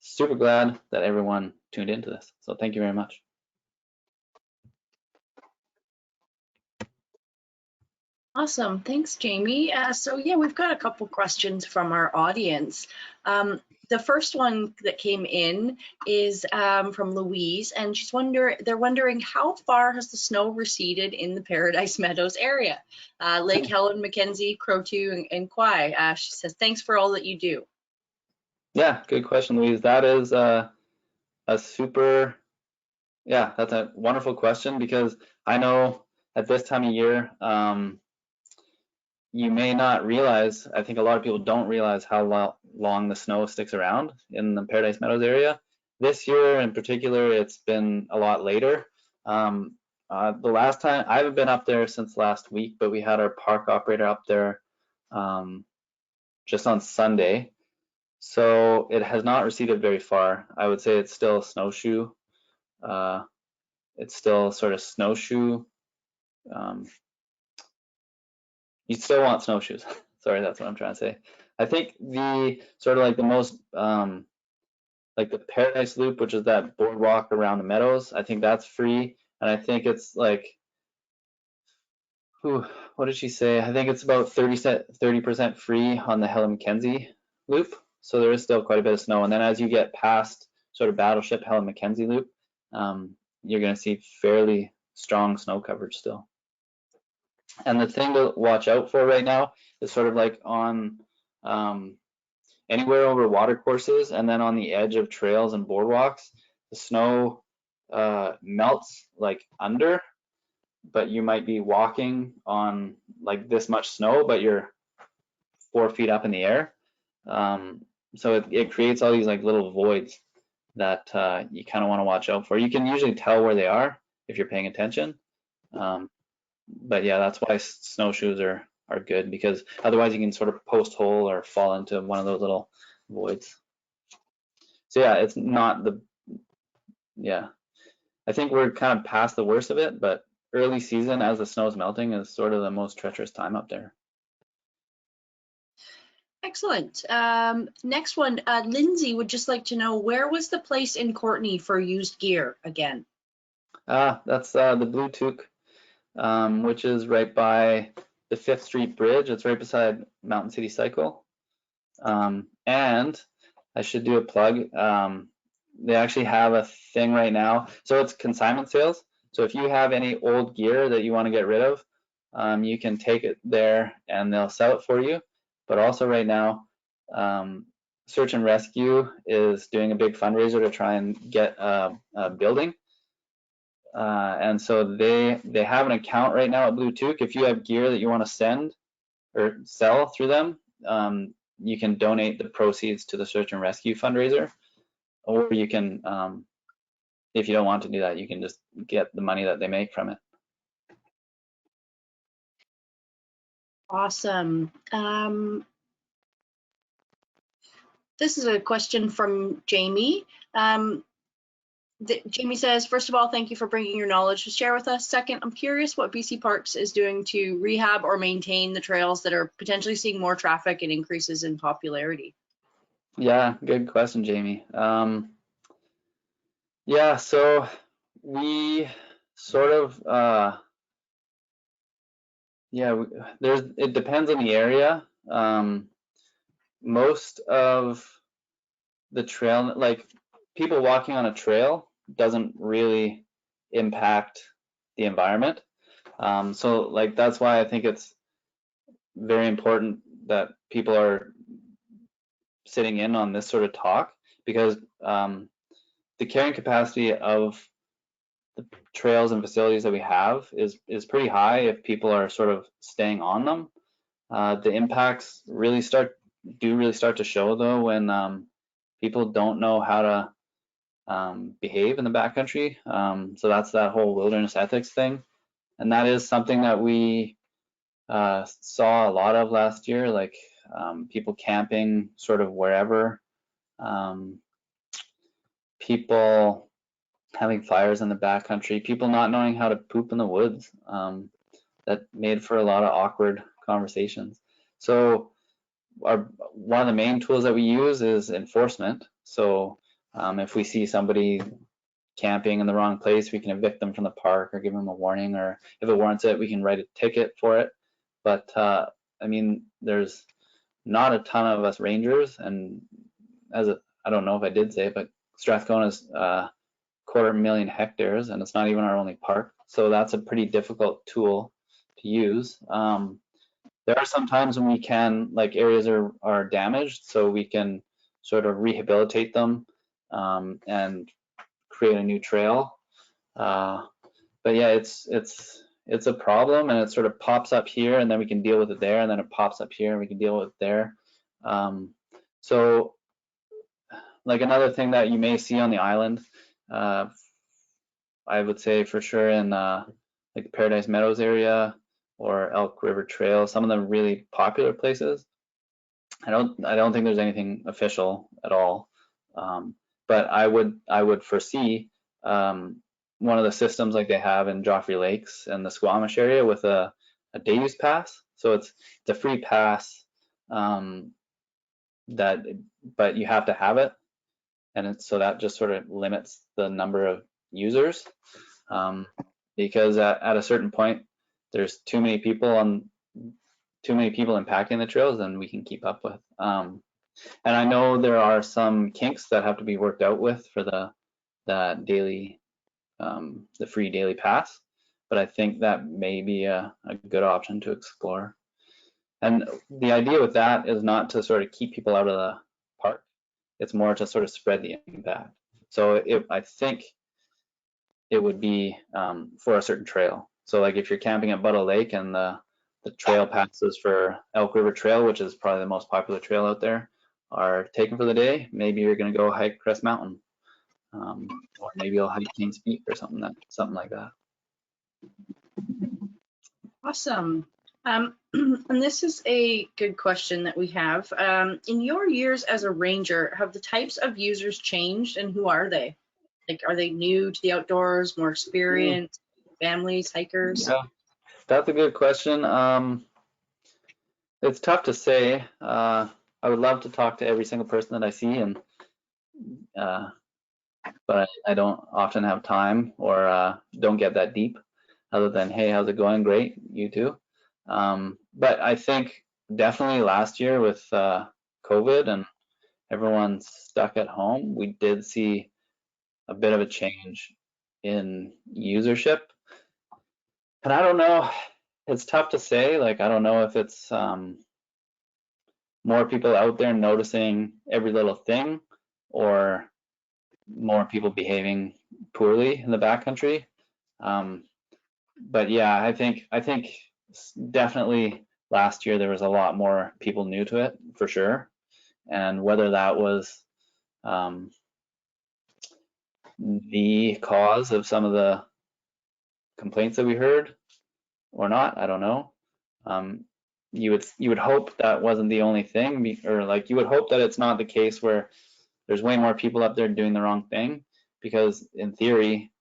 super glad that everyone tuned into this. So thank you very much. Awesome, thanks, Jamie. So yeah, we've got a couple questions from our audience. The first one that came in is from Louise, and they're wondering how far has the snow receded in the Paradise Meadows area? Lake Helen, Mackenzie, Crow2, and Quai. She says, thanks for all that you do. Yeah, good question, Louise. That is that's a wonderful question, because I know at this time of year, you may not realize, I think a lot of people don't realize how long the snow sticks around in the Paradise Meadows area. This year in particular, it's been a lot later. The last time, I haven't been up there since last week, but we had our park operator up there just on Sunday. So it has not receded very far. I would say it's still snowshoe. It's still sort of snowshoe. You still want snowshoes. Sorry, that's what I'm trying to say. I think the sort of like the most like the Paradise Loop, which is that boardwalk around the Meadows, I think that's free. And I think it's like, what did she say? I think it's about 30% free on the Helen Mackenzie Loop. So there is still quite a bit of snow. And then as you get past sort of Battleship Helen Mackenzie Loop, you're going to see fairly strong snow coverage still. And the thing to watch out for right now is sort of like on anywhere over water courses, and then on the edge of trails and boardwalks, the snow melts like under, but you might be walking on like this much snow, but you're 4 feet up in the air. So it creates all these like little voids that you kind of want to watch out for. You can usually tell where they are if you're paying attention. But yeah, that's why snowshoes are good, because otherwise you can sort of post hole or fall into one of those little voids. So yeah, it's not I think we're kind of past the worst of it, but early season, as the snow's melting, is sort of the most treacherous time up there. Excellent. Next one, Lindsay would just like to know, where was the place in Courtney for used gear again? That's the Blue Toque, which is right by the 5th Street Bridge. It's right beside Mountain City Cycle. And I should do a plug. They actually have a thing right now. So it's consignment sales. So if you have any old gear that you want to get rid of, you can take it there and they'll sell it for you. But also right now, Search and Rescue is doing a big fundraiser to try and get a building. And so they have an account right now at Blue Toque. If you have gear that you want to send or sell through them, you can donate the proceeds to the Search and Rescue fundraiser, or you can, if you don't want to do that, you can just get the money that they make from it. Awesome. This is a question from Jamie. Jamie says, first of all, thank you for bringing your knowledge to share with us. Second, I'm curious what BC Parks is doing to rehab or maintain the trails that are potentially seeing more traffic and increases in popularity. Yeah, good question, Jamie. Yeah, so we sort of, it depends on the area. Most of the trail, like people walking on a trail, doesn't really impact the environment. So like that's why I think it's very important that people are sitting in on this sort of talk, because the carrying capacity of the trails and facilities that we have is pretty high if people are sort of staying on them. The impacts really start to show though when people don't know how to behave in the backcountry. So that's that whole wilderness ethics thing, and that is something that we saw a lot of last year, like people camping sort of wherever, people having fires in the backcountry, people not knowing how to poop in the woods. That made for a lot of awkward conversations. So one of the main tools that we use is enforcement. So if we see somebody camping in the wrong place, we can evict them from the park or give them a warning, or if it warrants it, we can write a ticket for it. But I mean, there's not a ton of us rangers, and I don't know if I did say it, but Strathcona's 250,000 hectares, and it's not even our only park. So that's a pretty difficult tool to use. There are some times when we can, like areas are damaged, so we can sort of rehabilitate them and create a new trail. But yeah, it's a problem, and it sort of pops up here, and then we can deal with it there, and then it pops up here, and we can deal with it there. So like another thing that you may see on the island, I would say for sure in like the Paradise Meadows area or Elk River Trail, some of the really popular places. I don't think there's anything official at all, but I would foresee one of the systems like they have in Joffrey Lakes and the Squamish area with a day use pass. So it's a free pass, but you have to have it, and so that just sort of limits the number of users, because at a certain point there's too many people impacting the trails than we can keep up with. And I know there are some kinks that have to be worked out with for the daily, the free daily pass, but I think that may be a good option to explore. And the idea with that is not to sort of keep people out of the park. It's more to sort of spread the impact. So I think it would be for a certain trail. So like if you're camping at Buttle Lake and the trail passes for Elk River Trail, which is probably the most popular trail out there, are taken for the day, maybe you're going to go hike Crest Mountain, or maybe you'll hike Kings Peak or something like that. Awesome. And this is a good question that we have. In your years as a ranger, have the types of users changed, and who are they? Like, are they new to the outdoors, more experienced? families, hikers? Yeah, that's a good question. It's tough to say. I would love to talk to every single person that I see, and but I don't often have time or don't get that deep, other than, hey, how's it going? Great, you too. But I think definitely last year with COVID and everyone stuck at home, we did see a bit of a change in usership. And I don't know, it's tough to say. Like, I don't know if it's more people out there noticing every little thing, or more people behaving poorly in the backcountry. But yeah, I think definitely last year there was a lot more people new to it, for sure. And whether that was the cause of some of the complaints that we heard or not, I don't know. You would hope that wasn't the only thing, or like you would hope that it's not the case where there's way more people up there doing the wrong thing, because in theory,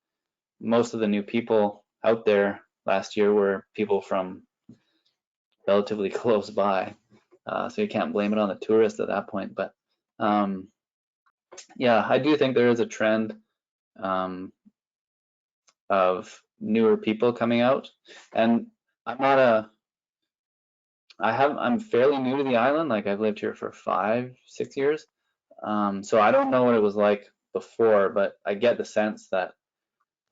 most of the new people out there last year were people from relatively close by. So you can't blame it on the tourists at that point. But yeah, I do think there is a trend of newer people coming out. And I'm fairly new to the island. Like, I've lived here for 5-6 years. So I don't know what it was like before, but I get the sense that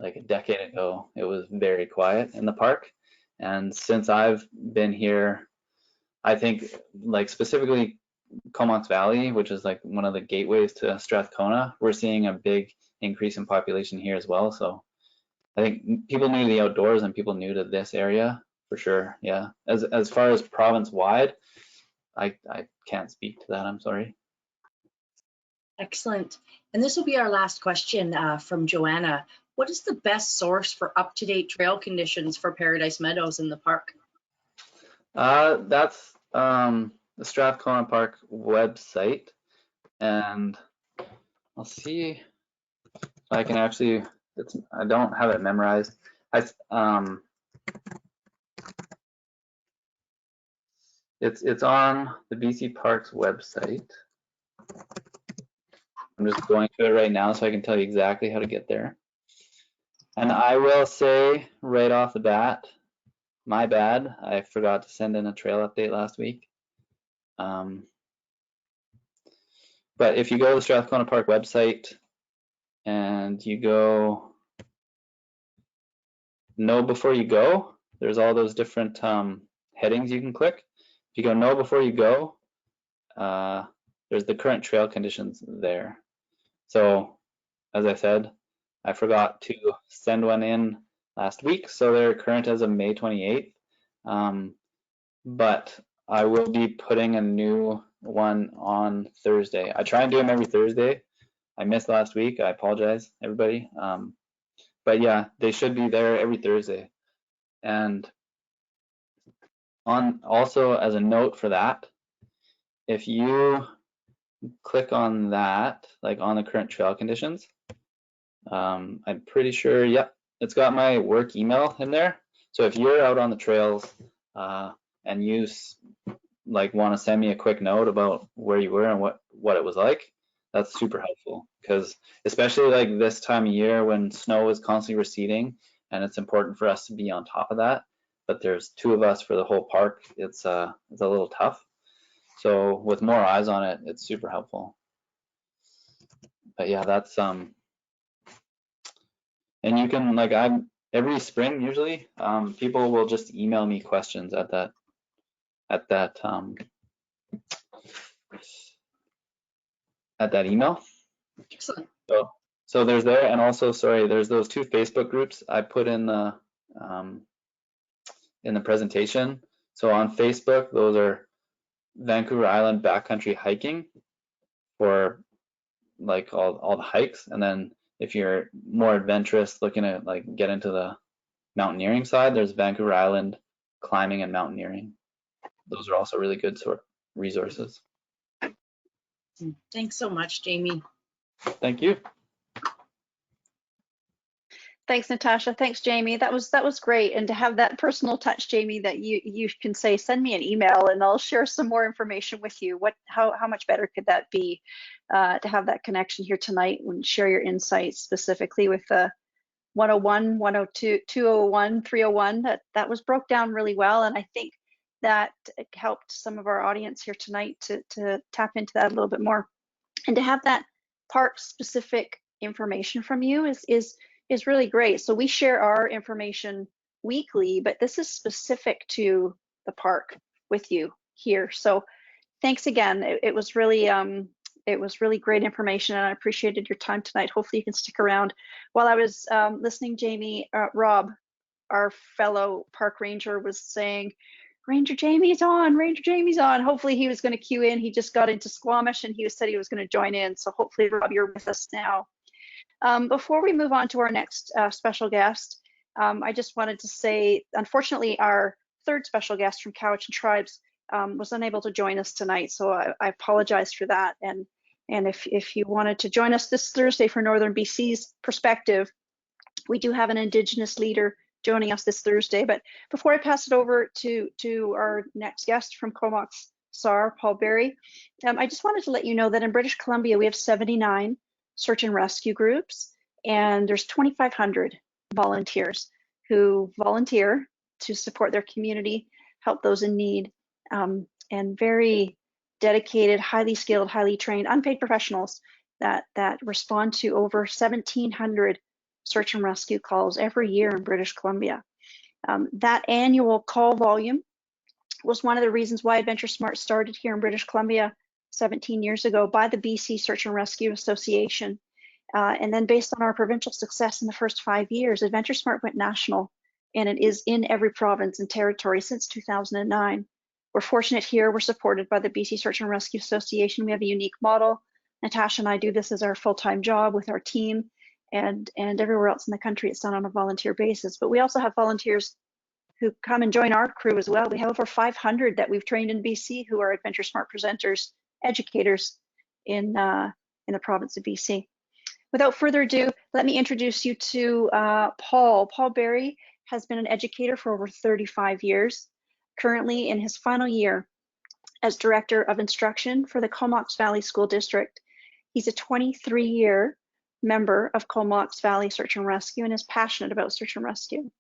like a decade ago, it was very quiet in the park. And since I've been here, I think like specifically Comox Valley, which is like one of the gateways to Strathcona, we're seeing a big increase in population here as well. So I think people new to the outdoors and people new to this area, for sure. Yeah. As far as province wide, I can't speak to that. I'm sorry. Excellent. And this will be our last question from Joanna. What is the best source for up-to-date trail conditions for Paradise Meadows in the park? That's the Strathcona Park website, and I'll see if I can actually. I don't have it memorized. It's on the BC Parks website. I'm just going to it right now so I can tell you exactly how to get there. And I will say right off the bat, my bad, I forgot to send in a trail update last week. But if you go to the Strathcona Park website and you go know before you go, there's all those different headings you can click. If you go know before you go, there's the current trail conditions there. So as I said, I forgot to send one in last week, so they're current as of May 28th. But I will be putting a new one on Thursday. I try and do them every Thursday. I missed last week. I apologize, everybody. But yeah, they should be there every Thursday. And also as a note for that, if you click on that, like on the current trail conditions, I'm pretty sure, yep, it's got my work email in there. So if you're out on the trails and you like want to send me a quick note about where you were and what it was like, that's super helpful, because especially like this time of year when snow is constantly receding and it's important for us to be on top of that, but there's 2 of us for the whole park, it's a little tough. So with more eyes on it, it's super helpful. But yeah, that's and you can, like, every spring usually people will just email me questions at that email. Excellent. So there's there, and also, sorry, there's those 2 Facebook groups I put in the presentation. So on Facebook, those are Vancouver Island backcountry hiking for like all the hikes, and then if you're more adventurous looking at like get into the mountaineering side, there's Vancouver Island climbing and mountaineering. Those are also really good sort of resources. Thanks so much, Jamie. Thank you. Thanks, Natasha. Thanks, Jamie. That was great. And to have that personal touch, Jamie, that you can say, send me an email and I'll share some more information with you. How much better could that be to have that connection here tonight and share your insights specifically with the 101, 102, 201, 301. That was broke down really well. And I think that helped some of our audience here tonight to tap into that a little bit more. And to have that park specific information from you is really great. So we share our information weekly, but this is specific to the park with you here. So thanks again. It was really great information, and I appreciated your time tonight. Hopefully you can stick around. While I was listening, Jamie, Rob, our fellow park ranger, was saying, Ranger Jamie's on, Ranger Jamie's on. Hopefully he was going to queue in. He just got into Squamish and he said he was going to join in. So hopefully, Rob, you're with us now. Before we move on to our next special guest, I just wanted to say, unfortunately, our third special guest from Cowichan Tribes was unable to join us tonight. So I apologize for that. And if you wanted to join us this Thursday for Northern BC's perspective, we do have an Indigenous leader joining us this Thursday. But before I pass it over to our next guest from Comox SAR, Paul Berry, I just wanted to let you know that in British Columbia, we have 79 search and rescue groups, and there's 2,500 volunteers who volunteer to support their community, help those in need, and very dedicated, highly skilled, highly trained, unpaid professionals that respond to over 1,700 search and rescue calls every year in British Columbia. That annual call volume was one of the reasons why AdventureSmart started here in British Columbia 17 years ago by the BC Search and Rescue Association. And then based on our provincial success in the first 5 years, AdventureSmart went national, and it is in every province and territory since 2009. We're fortunate here, we're supported by the BC Search and Rescue Association. We have a unique model. Natasha and I do this as our full-time job with our team, and everywhere else in the country it's done on a volunteer basis. But we also have volunteers who come and join our crew as well. We have over 500 that we've trained in BC who are AdventureSmart presenters, educators in the province of BC. Without further ado, let me introduce you to Paul. Paul Berry has been an educator for over 35 years, currently in his final year as Director of Instruction for the Comox Valley School District. He's a 23-year member of Comox Valley Search and Rescue and is passionate about search and rescue.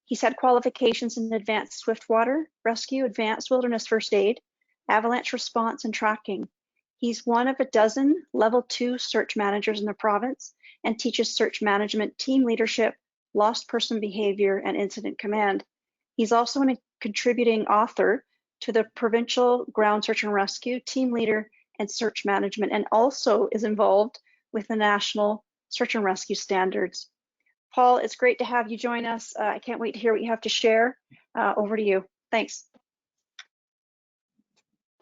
He's had qualifications in advanced swiftwater rescue, advanced wilderness first aid, avalanche response, and tracking. He's one of a dozen level 2 search managers in the province and teaches search management, team leadership, lost person behavior, and incident command. He's also a contributing author to the Provincial Ground Search and Rescue, team leader, and search management, and also is involved with the National Search and Rescue Standards. Paul, it's great to have you join us. I can't wait to hear what you have to share. Over to you. Thanks.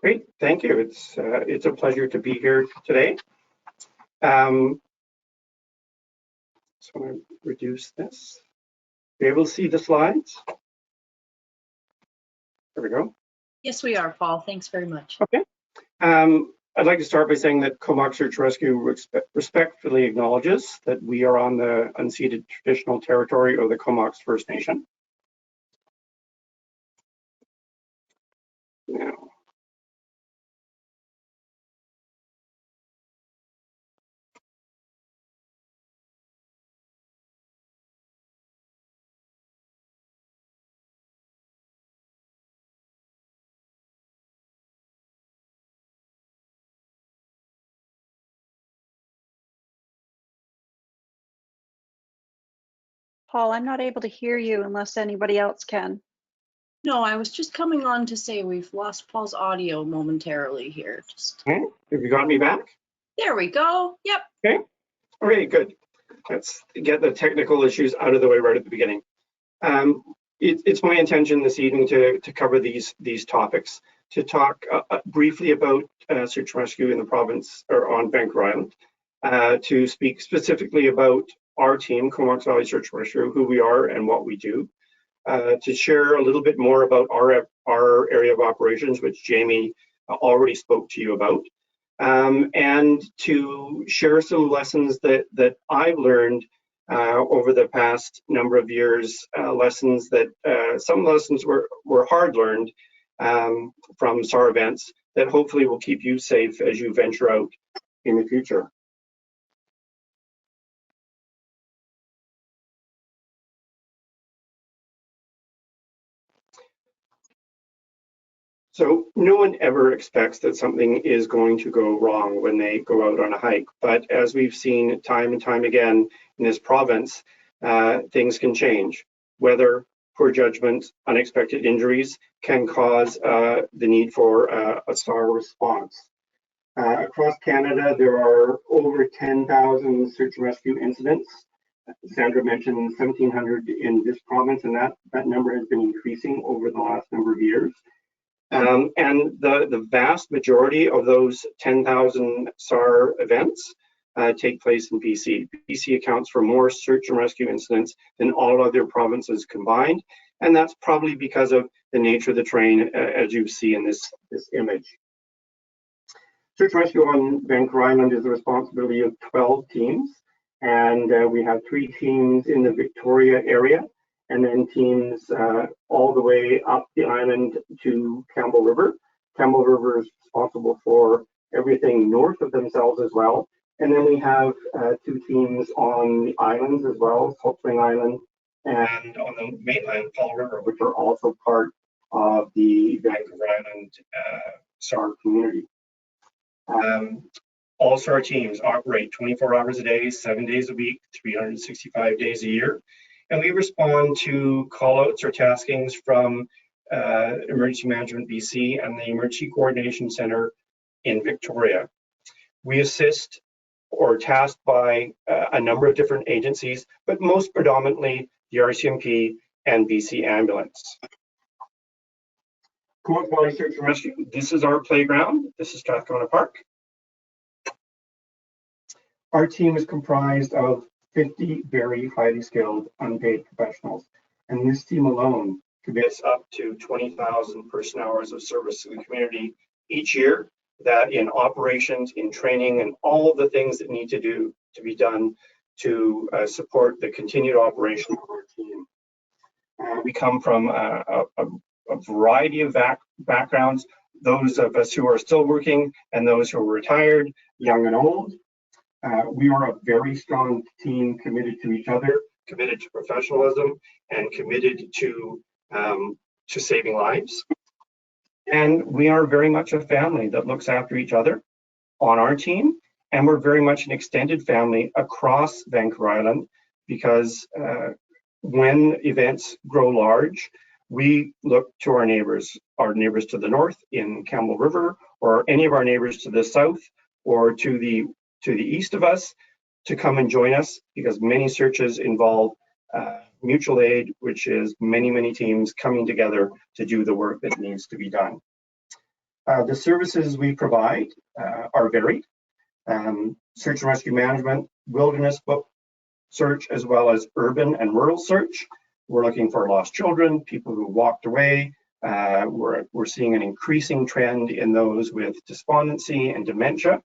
Great, thank you. It's a pleasure to be here today. So I'm going to reduce this. Are you able to see the slides? There we go. Yes, we are, Paul. Thanks very much. Okay. I'd like to start by saying that Comox Search Rescue respectfully acknowledges that we are on the unceded traditional territory of the Comox First Nation. Now, Paul, I'm not able to hear you unless anybody else can. No, I was just coming on to say we've lost Paul's audio momentarily here. okay. Have you got me back? There we go. Yep. Okay. Okay, good. Let's get the technical issues out of the way right at the beginning. It's my intention this evening to cover these topics, to talk briefly about search and rescue in the province or on Vancouver Island, to speak specifically about our team, Comox Valley Search and Rescue, who we are and what we do, to share a little bit more about our area of operations, which Jamie already spoke to you about, and to share some lessons that I've learned over the past number of years, lessons that some lessons were hard learned from SAR events that hopefully will keep you safe as you venture out in the future. So no one ever expects that something is going to go wrong when they go out on a hike. But as we've seen time and time again in this province, things can change. Weather, poor judgment, unexpected injuries can cause the need for a SAR response. Across Canada, there are over 10,000 search and rescue incidents. Sandra mentioned 1,700 in this province, and that number has been increasing over the last number of years. And the vast majority of those 10,000 SAR events take place in BC. BC accounts for more search and rescue incidents than all other provinces combined, and that's probably because of the nature of the terrain, as you see in this image. Search and rescue on Vancouver Island is the responsibility of 12 teams, and we have 3 teams in the Victoria area, and then teams all the way up the island to Campbell River. Campbell River is responsible for everything north of themselves as well. And then we have 2 teams on the islands as well, Salt Spring Island, and on the mainland, Paul River, which are also part of the Vancouver Island SAR community. All SAR teams operate 24 hours a day, 7 days a week, 365 days a year. And we respond to callouts or taskings from Emergency Management BC and the Emergency Coordination Center in Victoria. We assist or tasked by a number of different agencies, but most predominantly the RCMP and BC Ambulance. Comox Valley Search and Rescue, this is our playground. This is Strathcona Park. Our team is comprised of 50 very highly skilled unpaid professionals, and this team alone commits up to 20,000 person hours of service to the community each year, that in operations, in training, and all of the things that need to be done to support the continued operation of our team. We come from a variety of backgrounds, those of us who are still working and those who are retired, young and old. We are a very strong team, committed to each other, committed to professionalism, and committed to saving lives. And we are very much a family that looks after each other on our team, and we're very much an extended family across Vancouver Island, because when events grow large, we look to our neighbors to the north in Campbell River, or any of our neighbors to the south or to the east of us, to come and join us, because many searches involve mutual aid, which is many teams coming together to do the work that needs to be done. The services we provide are varied. Search and rescue management, wilderness book search, as well as urban and rural search. We're looking for lost children, people who walked away. We're seeing an increasing trend in those with despondency and dementia.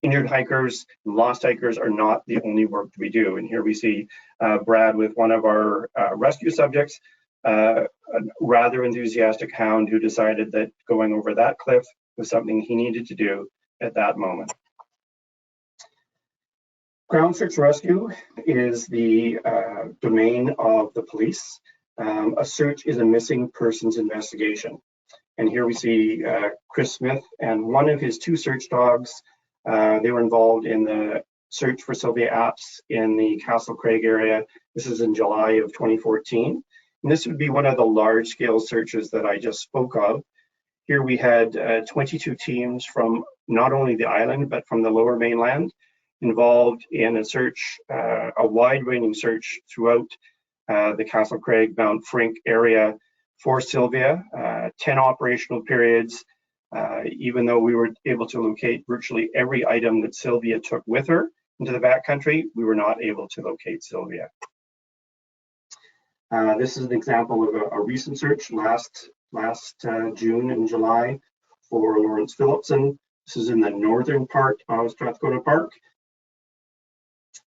Injured hikers, lost hikers are not the only work that we do. And here we see Brad with one of our rescue subjects, a rather enthusiastic hound who decided that going over that cliff was something he needed to do at that moment. Ground search rescue is the domain of the police. A search is a missing persons investigation. And here we see Chris Smith and one of his 2 search dogs. They were involved in the search for Sylvia Apps in the Castle Craig area. This is in July of 2014. And this would be one of the large-scale searches that I just spoke of. Here we had 22 teams from not only the island, but from the lower mainland, involved in a search, a wide-ranging search throughout the Castle Craig, Mount Frink area for Sylvia, 10 operational periods. Even though we were able to locate virtually every item that Sylvia took with her into the backcountry, we were not able to locate Sylvia. This is an example of a recent search last June and July for Lawrence Phillipson. This is in the northern part of Strathcona Park.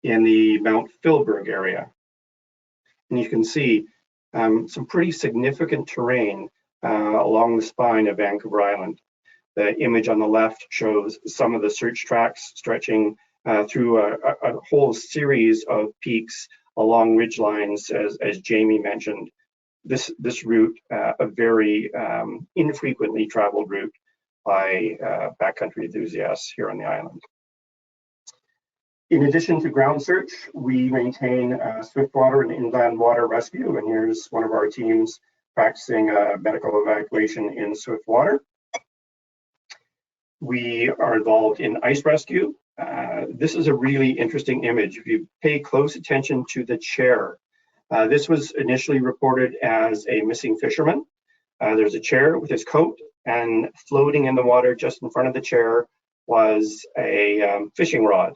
in the Mount Philburg area. And you can see some pretty significant terrain along the spine of Vancouver Island. The image on the left shows some of the search tracks stretching through a whole series of peaks along ridge lines, as Jamie mentioned. This route, a very infrequently traveled route by backcountry enthusiasts here on the island. In addition to ground search, we maintain swiftwater and inland water rescue, and here's one of our teams practicing medical evacuation in swiftwater. We are involved in ice rescue. This is a really interesting image. If you pay close attention to the chair, this was initially reported as a missing fisherman. There's a chair with his coat, and floating in the water just in front of the chair was a fishing rod.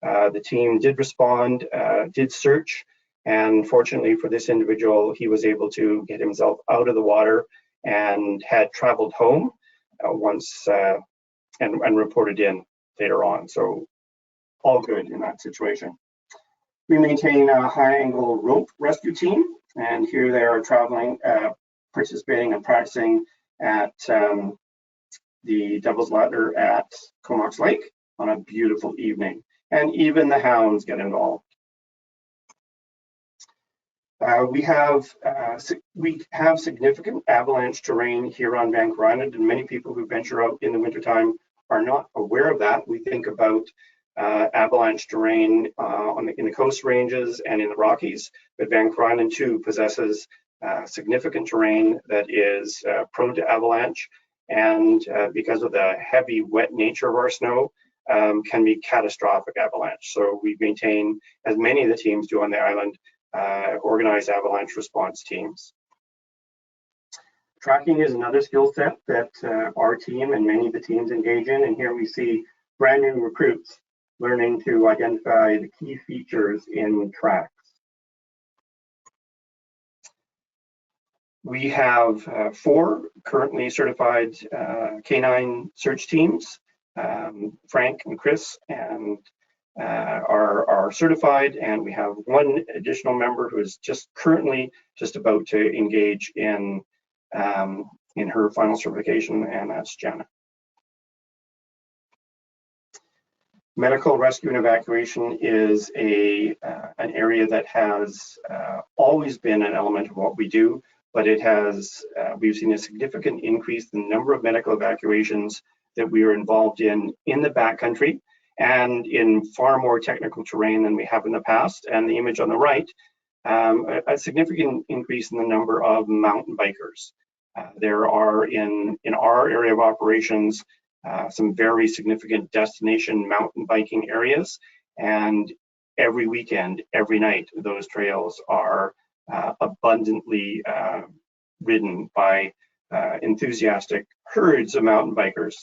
The team did respond, did search, and fortunately for this individual, he was able to get himself out of the water and had traveled home once and reported in later on. So all good in that situation. We maintain a high angle rope rescue team, and here they are traveling, participating and practicing at the Devil's Ladder at Comox Lake on a beautiful evening. And even the hounds get involved. We have significant avalanche terrain here on Vancouver Island, and many people who venture out in the wintertime are not aware of that. We think about avalanche terrain in the Coast Ranges and in the Rockies, but Vancouver Island too possesses significant terrain that is prone to avalanche, and because of the heavy, wet nature of our snow, can be catastrophic avalanche. So we maintain, as many of the teams do on the island, organized avalanche response teams. Tracking is another skill set that our team and many of the teams engage in, and here we see brand new recruits learning to identify the key features in tracks. We have 4 currently certified canine search teams. Frank and Chris and are certified, and we have 1 additional member who is currently about to engage in her final certification, and that's Jenna. Medical rescue and evacuation is an area that has always been an element of what we do, but it has we've seen a significant increase in the number of medical evacuations that we are involved in the backcountry and in far more technical terrain than we have in the past. And the image on the right, a significant increase in the number of mountain bikers. There are in our area of operations some very significant destination mountain biking areas, and every weekend, every night, those trails are abundantly ridden by enthusiastic herds of mountain bikers.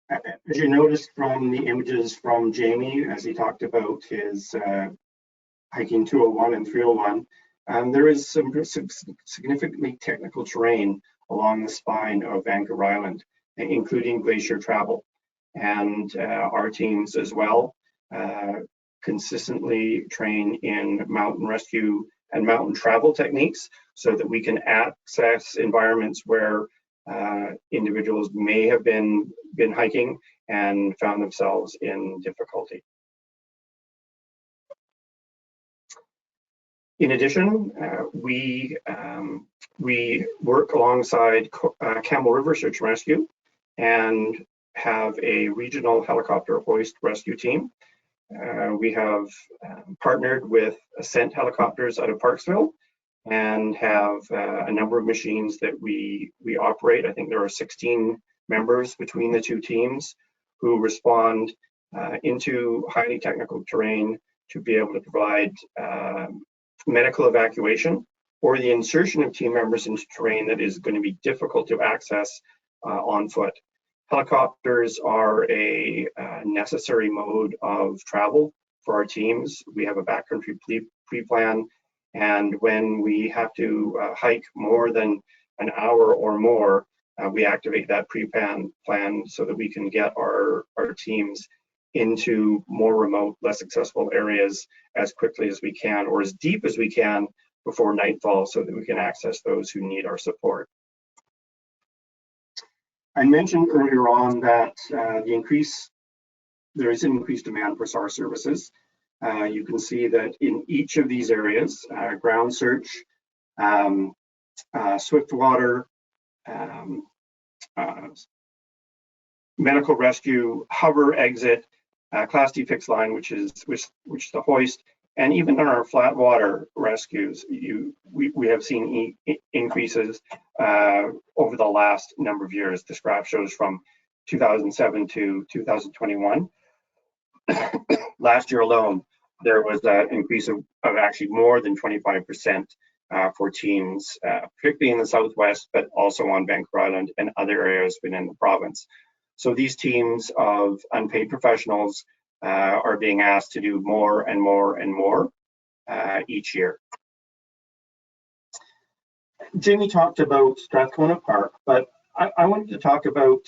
As you noticed from the images from Jamie, as he talked about his hiking 201 and 301, there is some significantly technical terrain along the spine of Vancouver Island, including glacier travel. And our teams as well consistently train in mountain rescue and mountain travel techniques so that we can access environments where individuals may have been hiking and found themselves in difficulty. In addition, we work alongside Campbell River Search and Rescue and have a regional helicopter hoist rescue team. We have partnered with Ascent Helicopters out of Parksville and have a number of machines that we operate. I think there are 16 members between the 2 teams who respond into highly technical terrain to be able to provide medical evacuation or the insertion of team members into terrain that is going to be difficult to access on foot. Helicopters are a necessary mode of travel for our teams. We have a backcountry pre-plan, and when we have to hike more than an hour or more, we activate that pre-plan so that we can get our teams into more remote, less accessible areas as quickly as we can, or as deep as we can before nightfall, so that we can access those who need our support. I mentioned earlier on that there is an increased demand for SAR services. You can see that in each of these areas, ground search, swiftwater, medical rescue, hover, exit, Class D fixed line, which is the hoist, and even in our flat water rescues, we have seen increases over the last number of years. This graph shows from 2007 to 2021. Last year alone, there was an increase of actually more than 25% for teams, particularly in the Southwest, but also on Vancouver Island and other areas within the province. So these teams of unpaid professionals are being asked to do more and more and more each year. Jamie talked about Strathcona Park, but I wanted to talk about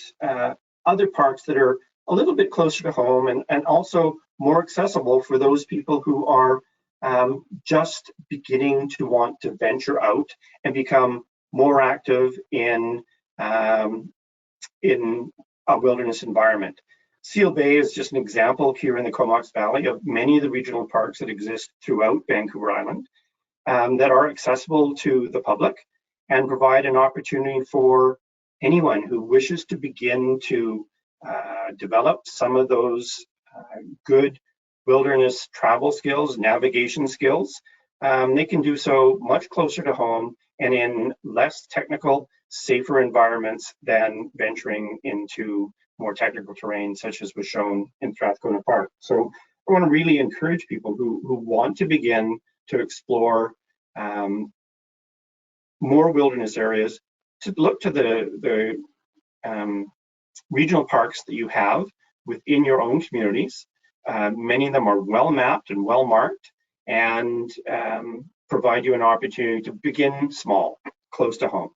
other parks that are a little bit closer to home and also more accessible for those people who are just beginning to want to venture out and become more active in a wilderness environment. Seal Bay is just an example here in the Comox Valley of many of the regional parks that exist throughout Vancouver Island that are accessible to the public and provide an opportunity for anyone who wishes to begin to develop some of those good wilderness travel skills, navigation skills. They can do so much closer to home and in less technical, safer environments than venturing into more technical terrain, such as was shown in Strathcona Park. So I want to really encourage people who want to begin to explore more wilderness areas to look to the regional parks that you have within your own communities. Many of them are well mapped and well marked and provide you an opportunity to begin small, close to home.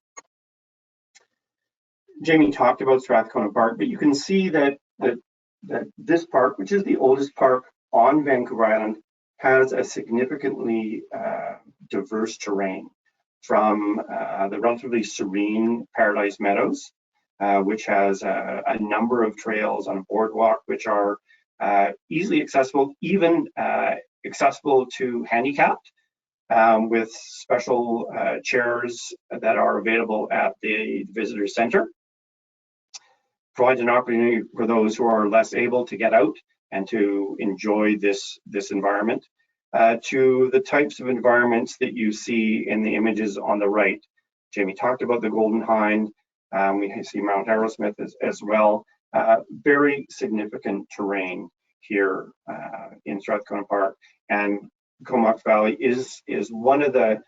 Jamie talked about Strathcona Park, but you can see that this park, which is the oldest park on Vancouver Island, has a significantly diverse terrain, from the relatively serene Paradise Meadows, which has a number of trails on a boardwalk which are easily accessible, even accessible to handicapped, with special chairs that are available at the visitor center. Provides an opportunity for those who are less able to get out and to enjoy this environment, to the types of environments that you see in the images on the right. Jamie talked about the Golden Hind. We see Mount Arrowsmith as well. Very significant terrain here in Strathcona Park, and Comox Valley is one of the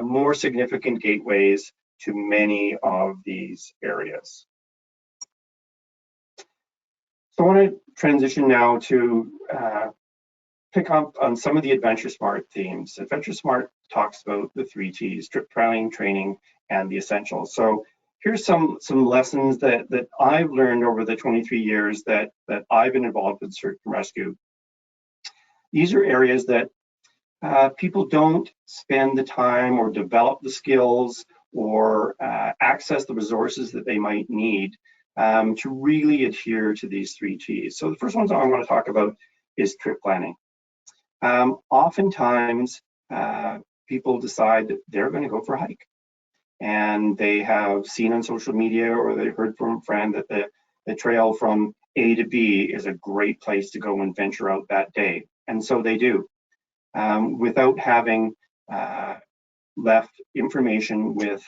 more significant gateways to many of these areas. So I want to transition now to pick up on some of the AdventureSmart themes. AdventureSmart talks about the 3 T's: trip planning, training, and the essentials. So here's some lessons that I've learned over the 23 years that I've been involved with search and rescue. These are areas that people don't spend the time or develop the skills or access the resources that they might need to really adhere to these 3 T's. So the first ones I want to talk about is trip planning. Oftentimes, people decide that they're going to go for a hike, and they have seen on social media or they heard from a friend that the trail from A to B is a great place to go and venture out that day. And so they do, without having left information with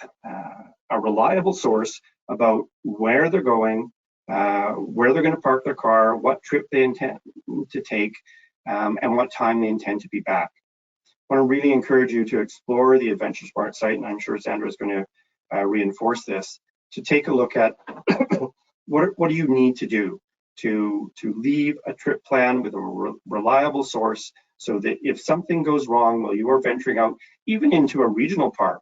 a reliable source about where they're going, where they're going to park their car, what trip they intend to take, and what time they intend to be back. I want to really encourage you to explore the AdventureSmart site, and I'm sure Sandra is going to reinforce this, to take a look at what do you need to do to leave a trip plan with a reliable source, so that if something goes wrong while you are venturing out, even into a regional park,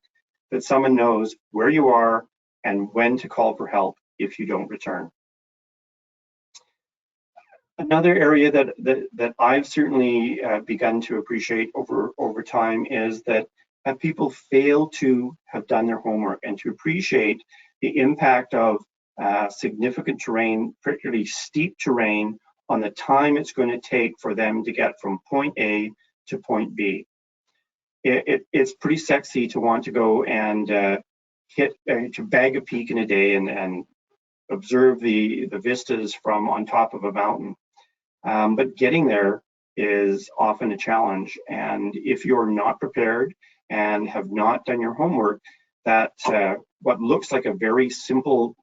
that someone knows where you are and when to call for help if you don't return. Another area that I've certainly begun to appreciate over time is that people fail to have done their homework and to appreciate the impact of significant terrain, particularly steep terrain, on the time it's going to take for them to get from point A to point B. It's pretty sexy to want to go and to bag a peak in a day and observe the vistas from on top of a mountain. But getting there is often a challenge. And if you're not prepared and have not done your homework, that what looks like a very simple,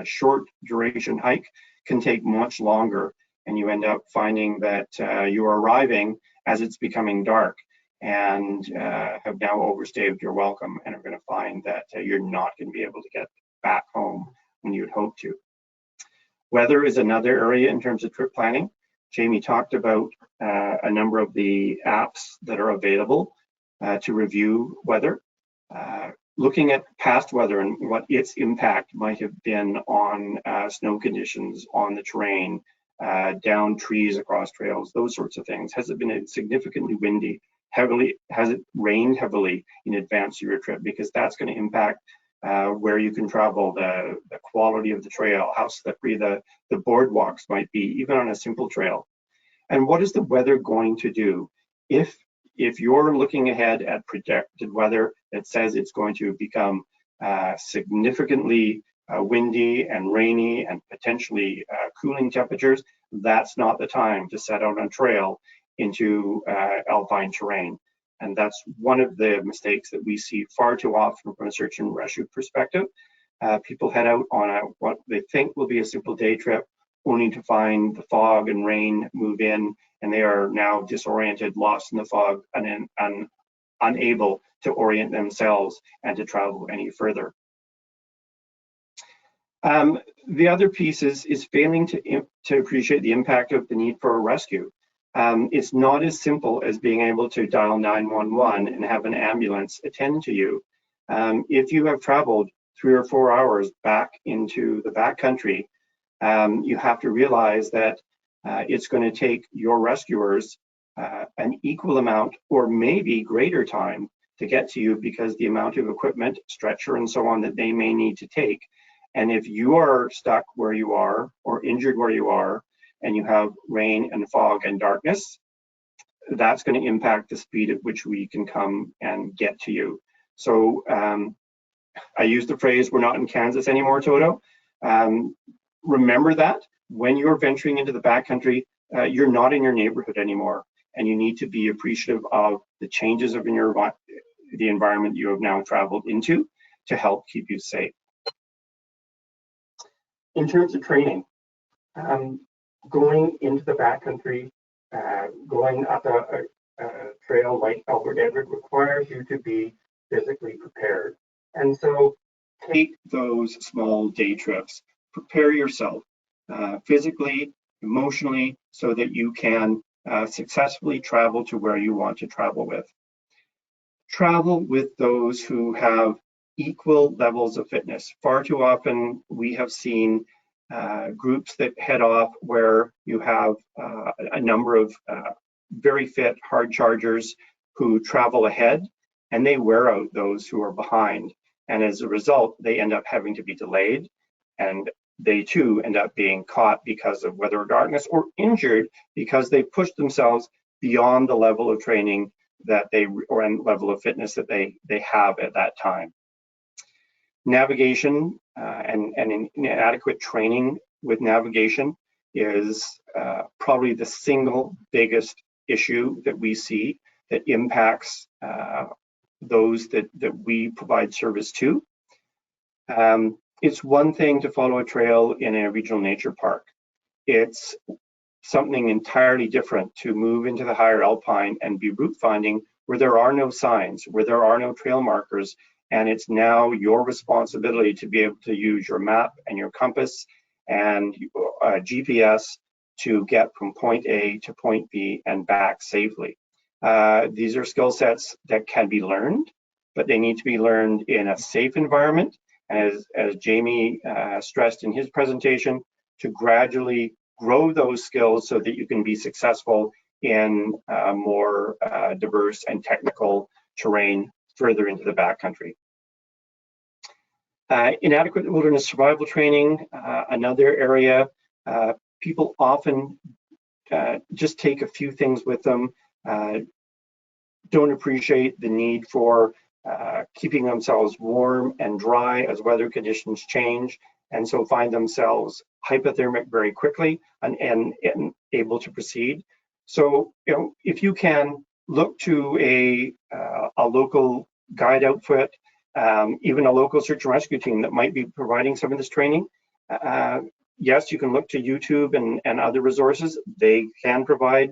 short duration hike can take much longer. And you end up finding that you're arriving as it's becoming dark and have now overstayed your welcome and are going to find that you're not going to be able to get back home when you'd hoped to. Weather is another area in terms of trip planning. Jamie talked about a number of the apps that are available to review weather. Looking at past weather and what its impact might have been on snow conditions, on the terrain, down trees across trails, those sorts of things. Has it been significantly windy, heavily? Has it rained heavily in advance of your trip? Because that's going to impact where you can travel, the quality of the trail, how slippery the boardwalks might be, even on a simple trail. And what is the weather going to do? If you're looking ahead at projected weather that says it's going to become significantly windy and rainy and potentially cooling temperatures, that's not the time to set out on trail into alpine terrain. And that's one of the mistakes that we see far too often from a search and rescue perspective. People head out on what they think will be a simple day trip, only to find the fog and rain move in, and they are now disoriented, lost in the fog, and unable to orient themselves and to travel any further. The other piece is failing to appreciate the impact of the need for a rescue. It's not as simple as being able to dial 911 and have an ambulance attend to you. If you have traveled 3 or 4 hours back into the backcountry, you have to realize that it's going to take your rescuers an equal amount or maybe greater time to get to you, because the amount of equipment, stretcher and so on that they may need to take. And if you are stuck where you are or injured where you are, and you have rain and fog and darkness, that's going to impact the speed at which we can come and get to you. So I use the phrase, we're not in Kansas anymore, Toto. Remember that when you're venturing into the backcountry, you're not in your neighborhood anymore, and you need to be appreciative of the changes of the environment you have now traveled into to help keep you safe. In terms of training, going into the backcountry, going up a trail like Albert Edward requires you to be physically prepared. And so take those small day trips, prepare yourself physically, emotionally, so that you can successfully travel to where you want to travel with. Travel with those who have equal levels of fitness. Far too often we have seen groups that head off where you have a number of very fit hard chargers who travel ahead, and they wear out those who are behind. And as a result, they end up having to be delayed, and they too end up being caught because of weather or darkness, or injured because they pushed themselves beyond the level of training that or level of fitness that they have at that time. Navigation and inadequate training with navigation is probably the single biggest issue that we see that impacts those that we provide service to. It's one thing to follow a trail in a regional nature park. It's something entirely different to move into the higher alpine and be route finding where there are no signs, where there are no trail markers, and it's now your responsibility to be able to use your map and your compass and GPS to get from point A to point B and back safely. These are skill sets that can be learned, but they need to be learned in a safe environment. As Jamie stressed in his presentation, to gradually grow those skills so that you can be successful in more diverse and technical terrain further into the backcountry. Inadequate wilderness survival training, another area. People often just take a few things with them, don't appreciate the need for keeping themselves warm and dry as weather conditions change, and so find themselves hypothermic very quickly and able to proceed. So, if you can look to a local guide outfit, even a local search and rescue team that might be providing some of this training. Yes, you can look to YouTube and other resources. They can provide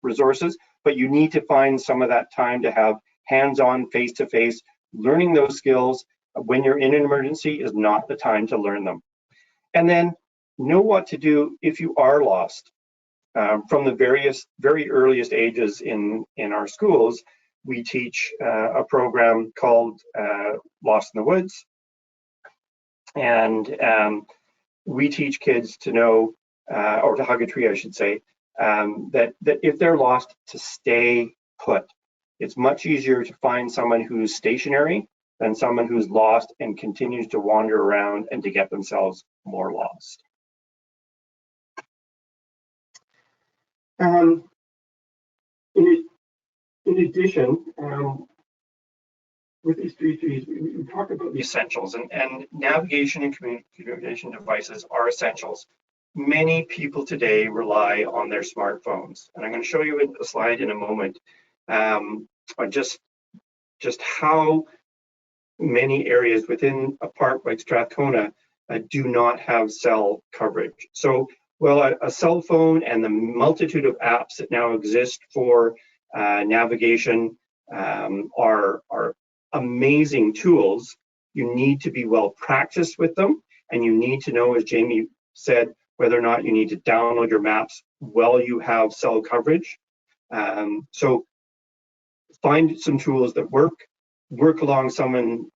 resources, but you need to find some of that time to have hands-on, face-to-face. Learning those skills when you're in an emergency is not the time to learn them. And then know what to do if you are lost. From the very earliest ages in our schools, we teach a program called Lost in the Woods. And we teach kids to know, or to hug a tree, I should say, that if they're lost, to stay put. It's much easier to find someone who's stationary than someone who's lost and continues to wander around and to get themselves more lost. In addition, with these three Gs, we talk about the essentials, and navigation and communication devices are essentials. Many people today rely on their smartphones, and I'm going to show you a slide in a moment on just how many areas within a park like Strathcona do not have cell coverage. So, well, a cell phone and the multitude of apps that now exist for navigation are amazing tools. You need to be well practiced with them, and you need to know, as Jamie said, whether or not you need to download your maps while you have cell coverage. So find some tools that work along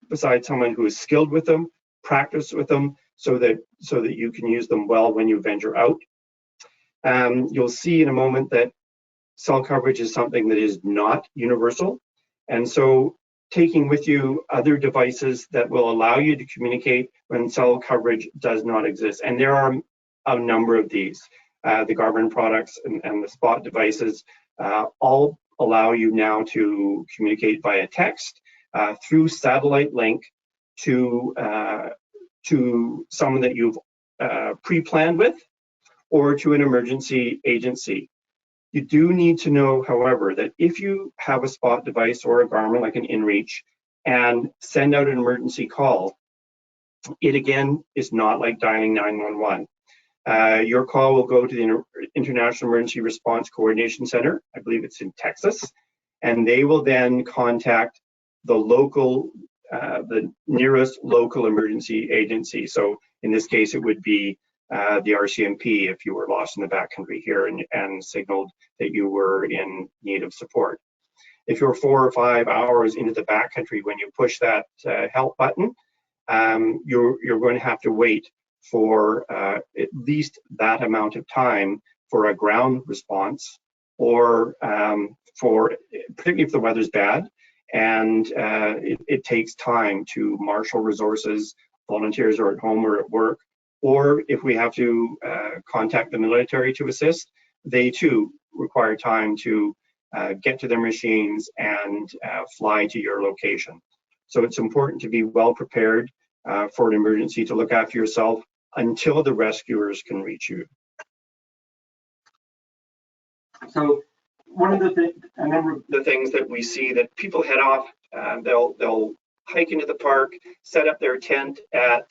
beside someone who is skilled with them, practice with them so that you can use them well when you venture out. You'll see in a moment that cell coverage is something that is not universal. And so taking with you other devices that will allow you to communicate when cell coverage does not exist. And there are a number of these. The Garmin products and the Spot devices all allow you now to communicate via text through satellite link to someone that you've pre-planned with, or to an emergency agency. You do need to know, however, that if you have a Spot device or a Garmin like an InReach and send out an emergency call, it again is not like dialing 911. Your call will go to the International Emergency Response Coordination Center. I believe it's in Texas, and they will then contact the nearest local emergency agency. So in this case, it would be the RCMP if you were lost in the backcountry here and signaled that you were in need of support. If you're 4 or 5 hours into the backcountry when you push that help button, you're going to have to wait for at least that amount of time for a ground response, or particularly if the weather's bad and it takes time to marshal resources. Volunteers are at home or at work, or if we have to contact the military to assist, they too require time to get to their machines and fly to your location. So it's important to be well prepared for an emergency, to look after yourself until the rescuers can reach you. So a number of the things that we see that people head off, they'll hike into the park, set up their tent at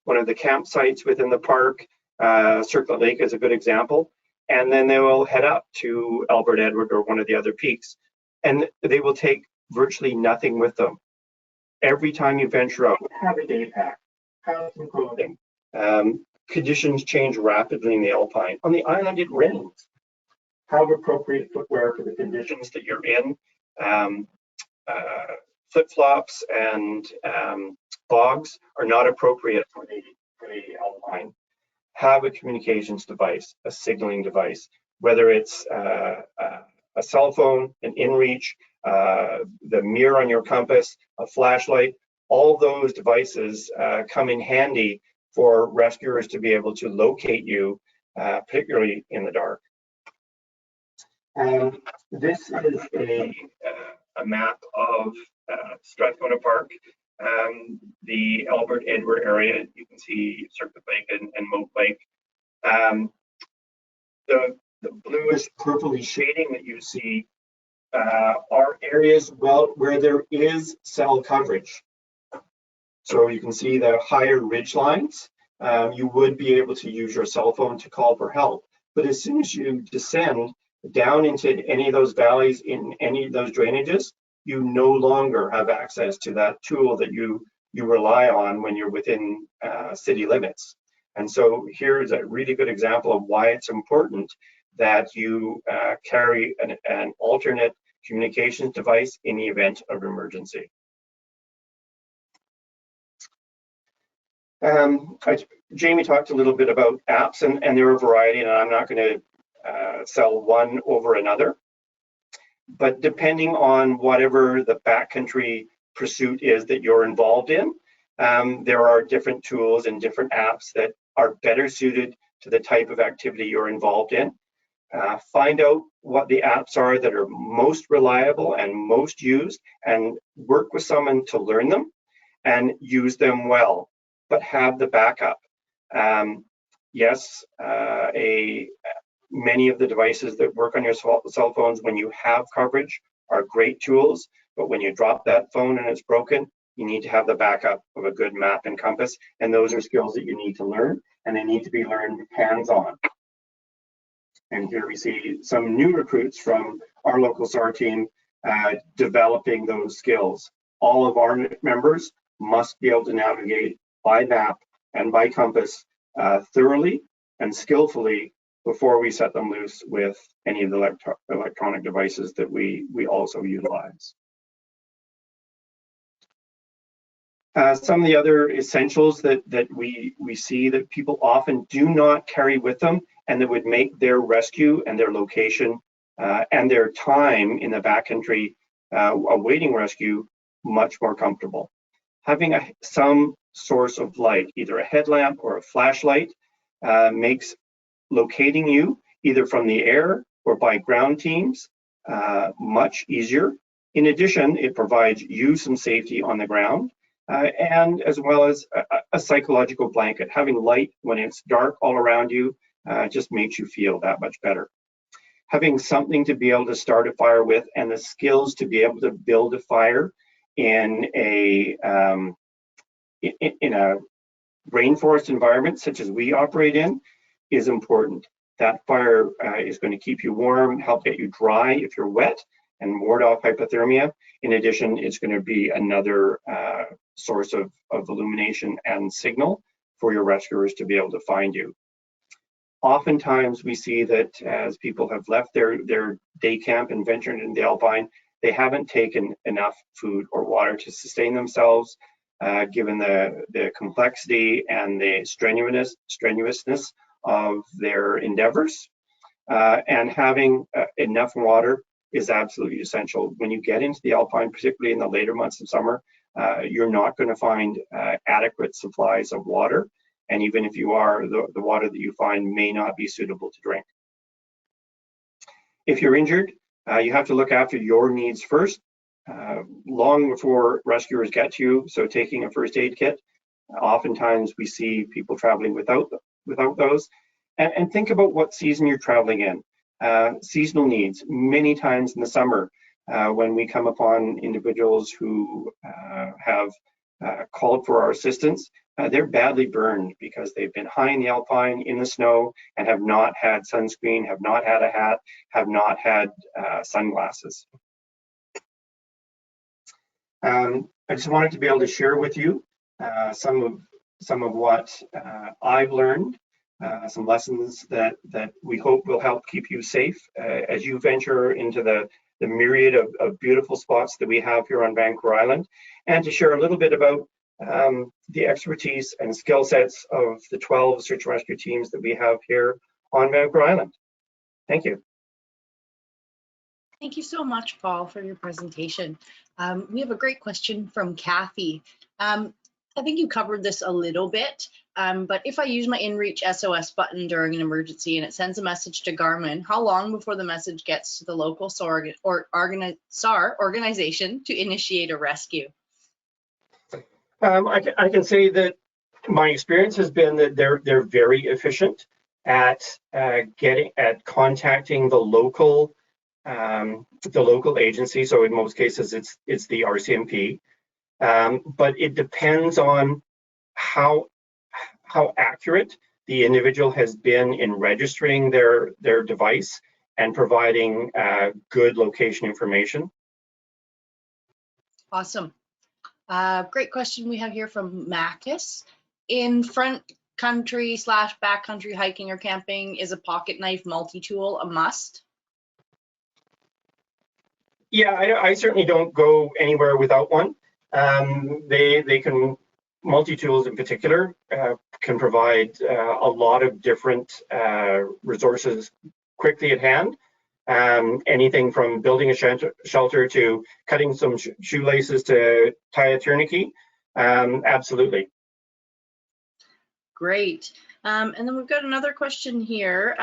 one of the campsites within the park. Circlet Lake is a good example. And then they will head up to Albert Edward or one of the other peaks, and they will take virtually nothing with them. Every time you venture out, have a day pack, have some clothing. Conditions change rapidly in the Alpine. On the island, it rains. Have appropriate footwear for the conditions that you're in. Flip-flops and bogs are not appropriate for the Alpine. have a communications device, a signaling device, whether it's a cell phone, an inReach, the mirror on your compass, a flashlight. All those devices come in handy for rescuers to be able to locate you, particularly in the dark. This is a map of Strathcona Park, the Albert Edward area. You can see Circuit Lake and Moat Lake. The bluish purpley shading that you see are areas where there is cell coverage. So you can see the higher ridge lines. You would be able to use your cell phone to call for help. But as soon as you descend down into any of those valleys, in any of those drainages, you no longer have access to that tool that you rely on when you're within city limits. And so here's a really good example of why it's important that you carry an alternate communications device in the event of emergency. Jamie talked a little bit about apps, and there are a variety, and I'm not going to sell one over another. But depending on whatever the backcountry pursuit is that you're involved in, there are different tools and different apps that are better suited to the type of activity you're involved in. Find out what the apps are that are most reliable and most used, and work with someone to learn them and use them well, but have the backup. Yes, many of the devices that work on your cell phones when you have coverage are great tools, but when you drop that phone and it's broken, you need to have the backup of a good map and compass, and those are skills that you need to learn, and they need to be learned hands-on. And here we see some new recruits from our local SAR team developing those skills. All of our members must be able to navigate by map and by compass thoroughly and skillfully before we set them loose with any of the electronic devices that we also utilize. Some of the other essentials that we see that people often do not carry with them, and that would make their rescue and their location and their time in the backcountry awaiting rescue much more comfortable. Having some source of light, either a headlamp or a flashlight, makes locating you either from the air or by ground teams much easier. In addition, it provides you some safety on the ground, and as well as a psychological blanket. Having light when it's dark all around you just makes you feel that much better. Having something to be able to start a fire with, and the skills to be able to build a fire in a rainforest environment such as we operate in is important. That fire is going to keep you warm, help get you dry if you're wet, and ward off hypothermia. In addition, it's going to be another source of illumination and signal for your rescuers to be able to find you. Oftentimes we see that as people have left their day camp and ventured into the Alpine, they haven't taken enough food or water to sustain themselves, given the complexity and the strenuousness of their endeavors. And having enough water is absolutely essential. When you get into the Alpine, particularly in the later months of summer, you're not going to find adequate supplies of water. And even if you are, the water that you find may not be suitable to drink. If you're injured, you have to look after your needs first, long before rescuers get to you. So taking a first aid kit, oftentimes we see people traveling without those. And think about what season you're traveling in. Seasonal needs, many times in the summer, when we come upon individuals who have called for our assistance, they're badly burned because they've been high in the Alpine in the snow and have not had sunscreen, have not had a hat, have not had sunglasses. I just wanted to be able to share with you some of what I've learned, some lessons that we hope will help keep you safe as you venture into the myriad of beautiful spots that we have here on Vancouver Island, and to share a little bit about the expertise and skill sets of the 12 search and rescue teams that we have here on Vancouver Island. Thank you. Thank you so much, Paul, for your presentation. We have a great question from Kathy. I think you covered this a little bit, but if I use my InReach SOS button during an emergency and it sends a message to Garmin, how long before the message gets to the local SAR organization to initiate a rescue? I can say that my experience has been that they're very efficient at contacting the local agency. So in most cases, it's the RCMP. But it depends on how accurate the individual has been in registering their device and providing good location information. Awesome. Great question we have here from Marcus. In front country / backcountry hiking or camping, is a pocket knife multi-tool a must? Yeah, I certainly don't go anywhere without one. They can, multi-tools in particular, can provide a lot of different resources quickly at hand. Anything from building a shelter to cutting some shoelaces to tie a tourniquet. Absolutely. Great. And then we've got another question here.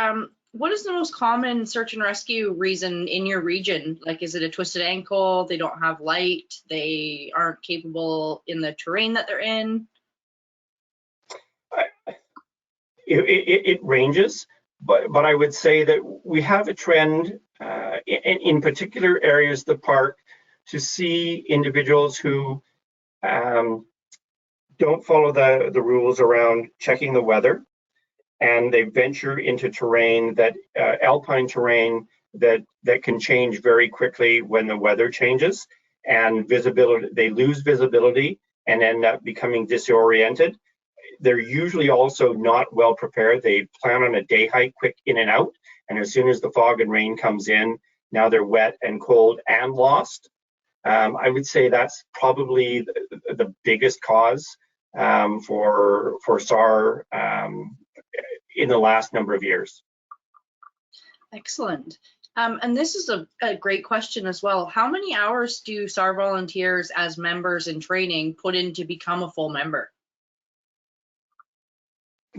What is the most common search and rescue reason in your region? Like, is it a twisted ankle, they don't have light, they aren't capable in the terrain that they're in? It ranges, but I would say that we have a trend in particular areas of the park to see individuals who don't follow the rules around checking the weather, and they venture into terrain alpine terrain that can change very quickly when the weather changes, and visibility, they lose visibility and end up becoming disoriented. They're usually also not well prepared. They plan on a day hike, quick in and out, and as soon as the fog and rain comes in, now they're wet and cold and lost. I would say that's probably the biggest cause for SAR in the last number of years. Excellent. And this is a great question as well. How many hours do SAR volunteers as members in training put in to become a full member?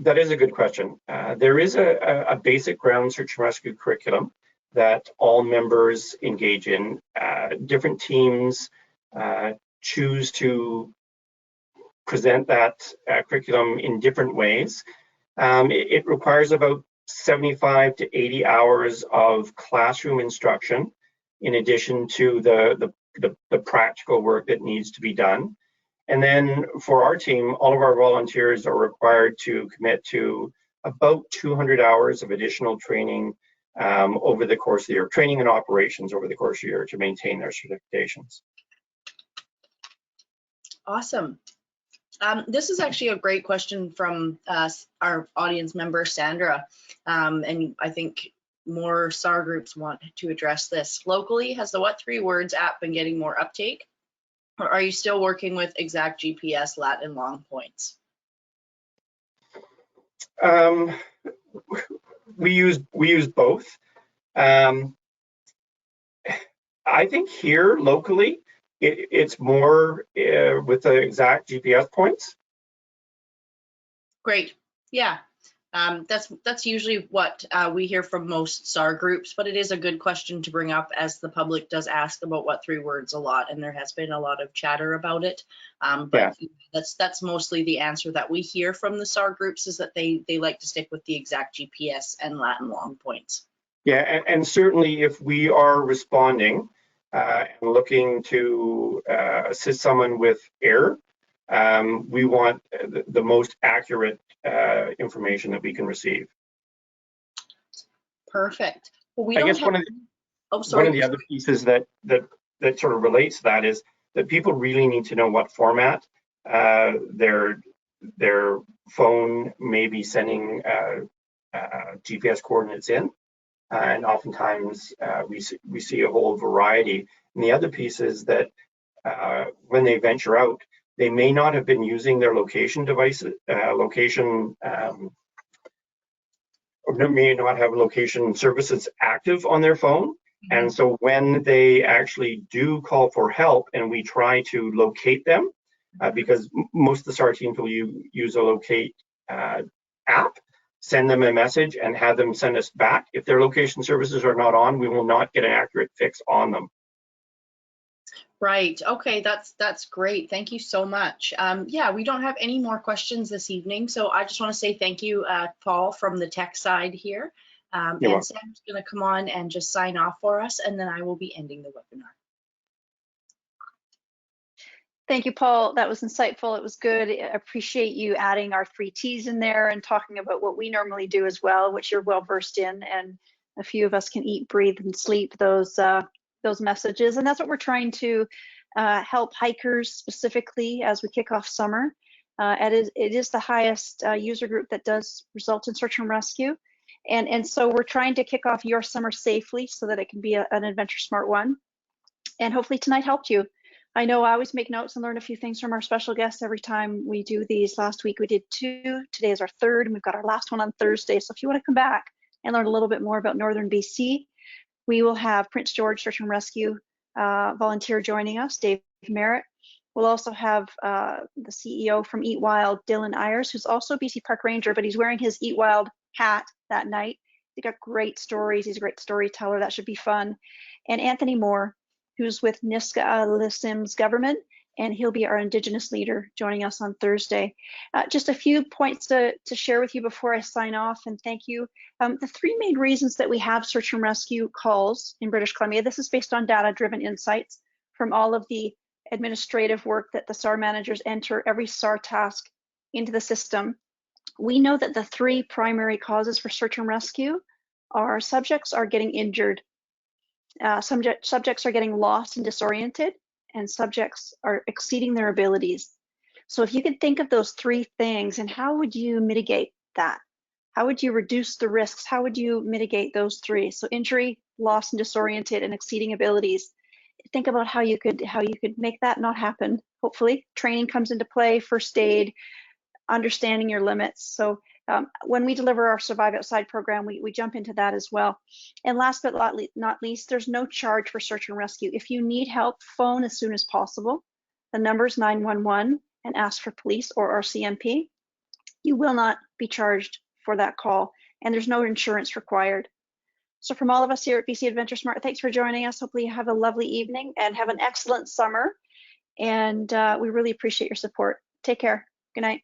That is a good question. There is a basic ground search and rescue curriculum that all members engage in. Different teams choose to present that curriculum in different ways. It requires about 75 to 80 hours of classroom instruction, in addition to the practical work that needs to be done. And then for our team, all of our volunteers are required to commit to about 200 hours of additional training over the course of the year, training and operations over the course of the year to maintain their certifications. Awesome. This is actually a great question from our audience member, Sandra. And I think more SAR groups want to address this. Locally, has the What 3 Words app been getting more uptake? Or are you still working with exact GPS, lat, and long points? We use both. I think here locally, it's more with the exact GPS points. Great. Yeah. That's usually what we hear from most SAR groups, but it is a good question to bring up, as the public does ask about What 3 Words a lot, and there has been a lot of chatter about it. But yeah, that's mostly the answer that we hear from the SAR groups, is that they like to stick with the exact GPS and lat and long points. Yeah, and certainly if we are responding and looking to assist someone with error, we want the most accurate information that we can receive. Perfect. Well, I guess one of the other pieces that sort of relates to that is that people really need to know what format their phone may be sending GPS coordinates in, and oftentimes we see a whole variety. And the other piece is that when they venture out, They may not have been using their location devices, or may not have location services active on their phone. And so when they actually do call for help and we try to locate them, because most of the SAR teams will use a locate app, send them a message and have them send us back. If their location services are not on, we will not get an accurate fix on them. Right. Okay, that's great. Thank you so much. Yeah, we don't have any more questions this evening, so I just want to say thank you, Paul, from the tech side here. And Sam's going to come on and just sign off for us, and then I will be ending the webinar. Thank you, Paul. That was insightful. It was good. I appreciate you adding our 3 T's in there and talking about what we normally do as well, which you're well versed in. And a few of us can eat, breathe, and sleep those messages. And that's what we're trying to help hikers specifically as we kick off summer. It is the highest user group that does result in search and rescue. And so we're trying to kick off your summer safely so that it can be an AdventureSmart one. And hopefully tonight helped you. I know I always make notes and learn a few things from our special guests every time we do these. Last week we did 2, today is our 3rd, and we've got our last one on Thursday. So if you want to come back and learn a little bit more about Northern BC, we will have Prince George Search and Rescue volunteer joining us, Dave Merritt. We'll also have the CEO from Eat Wild, Dylan Ayers, who's also BC Park Ranger, but he's wearing his Eat Wild hat that night. He got great stories. He's a great storyteller. That should be fun. And Anthony Moore, who's with Niska Lissim's government, and he'll be our Indigenous leader joining us on Thursday. Just a few points to share with you before I sign off, and thank you. The 3 main reasons that we have search and rescue calls in British Columbia, this is based on data-driven insights from all of the administrative work that the SAR managers enter every SAR task into the system. We know that the 3 primary causes for search and rescue are subjects are getting injured, subjects are getting lost and disoriented, and subjects are exceeding their abilities. So if you could think of those 3 things, and how would you mitigate that? How would you reduce the risks? How would you mitigate those 3? So injury, lost and disoriented, and exceeding abilities. Think about how you could make that not happen. Hopefully training comes into play, first aid, understanding your limits. So when we deliver our Survive Outside program, we jump into that as well. And last but not least, there's no charge for search and rescue. If you need help, phone as soon as possible. The number is 911 and ask for police or RCMP. You will not be charged for that call, and there's no insurance required. So from all of us here at BC AdventureSmart, thanks for joining us. Hopefully you have a lovely evening and have an excellent summer. And we really appreciate your support. Take care. Good night.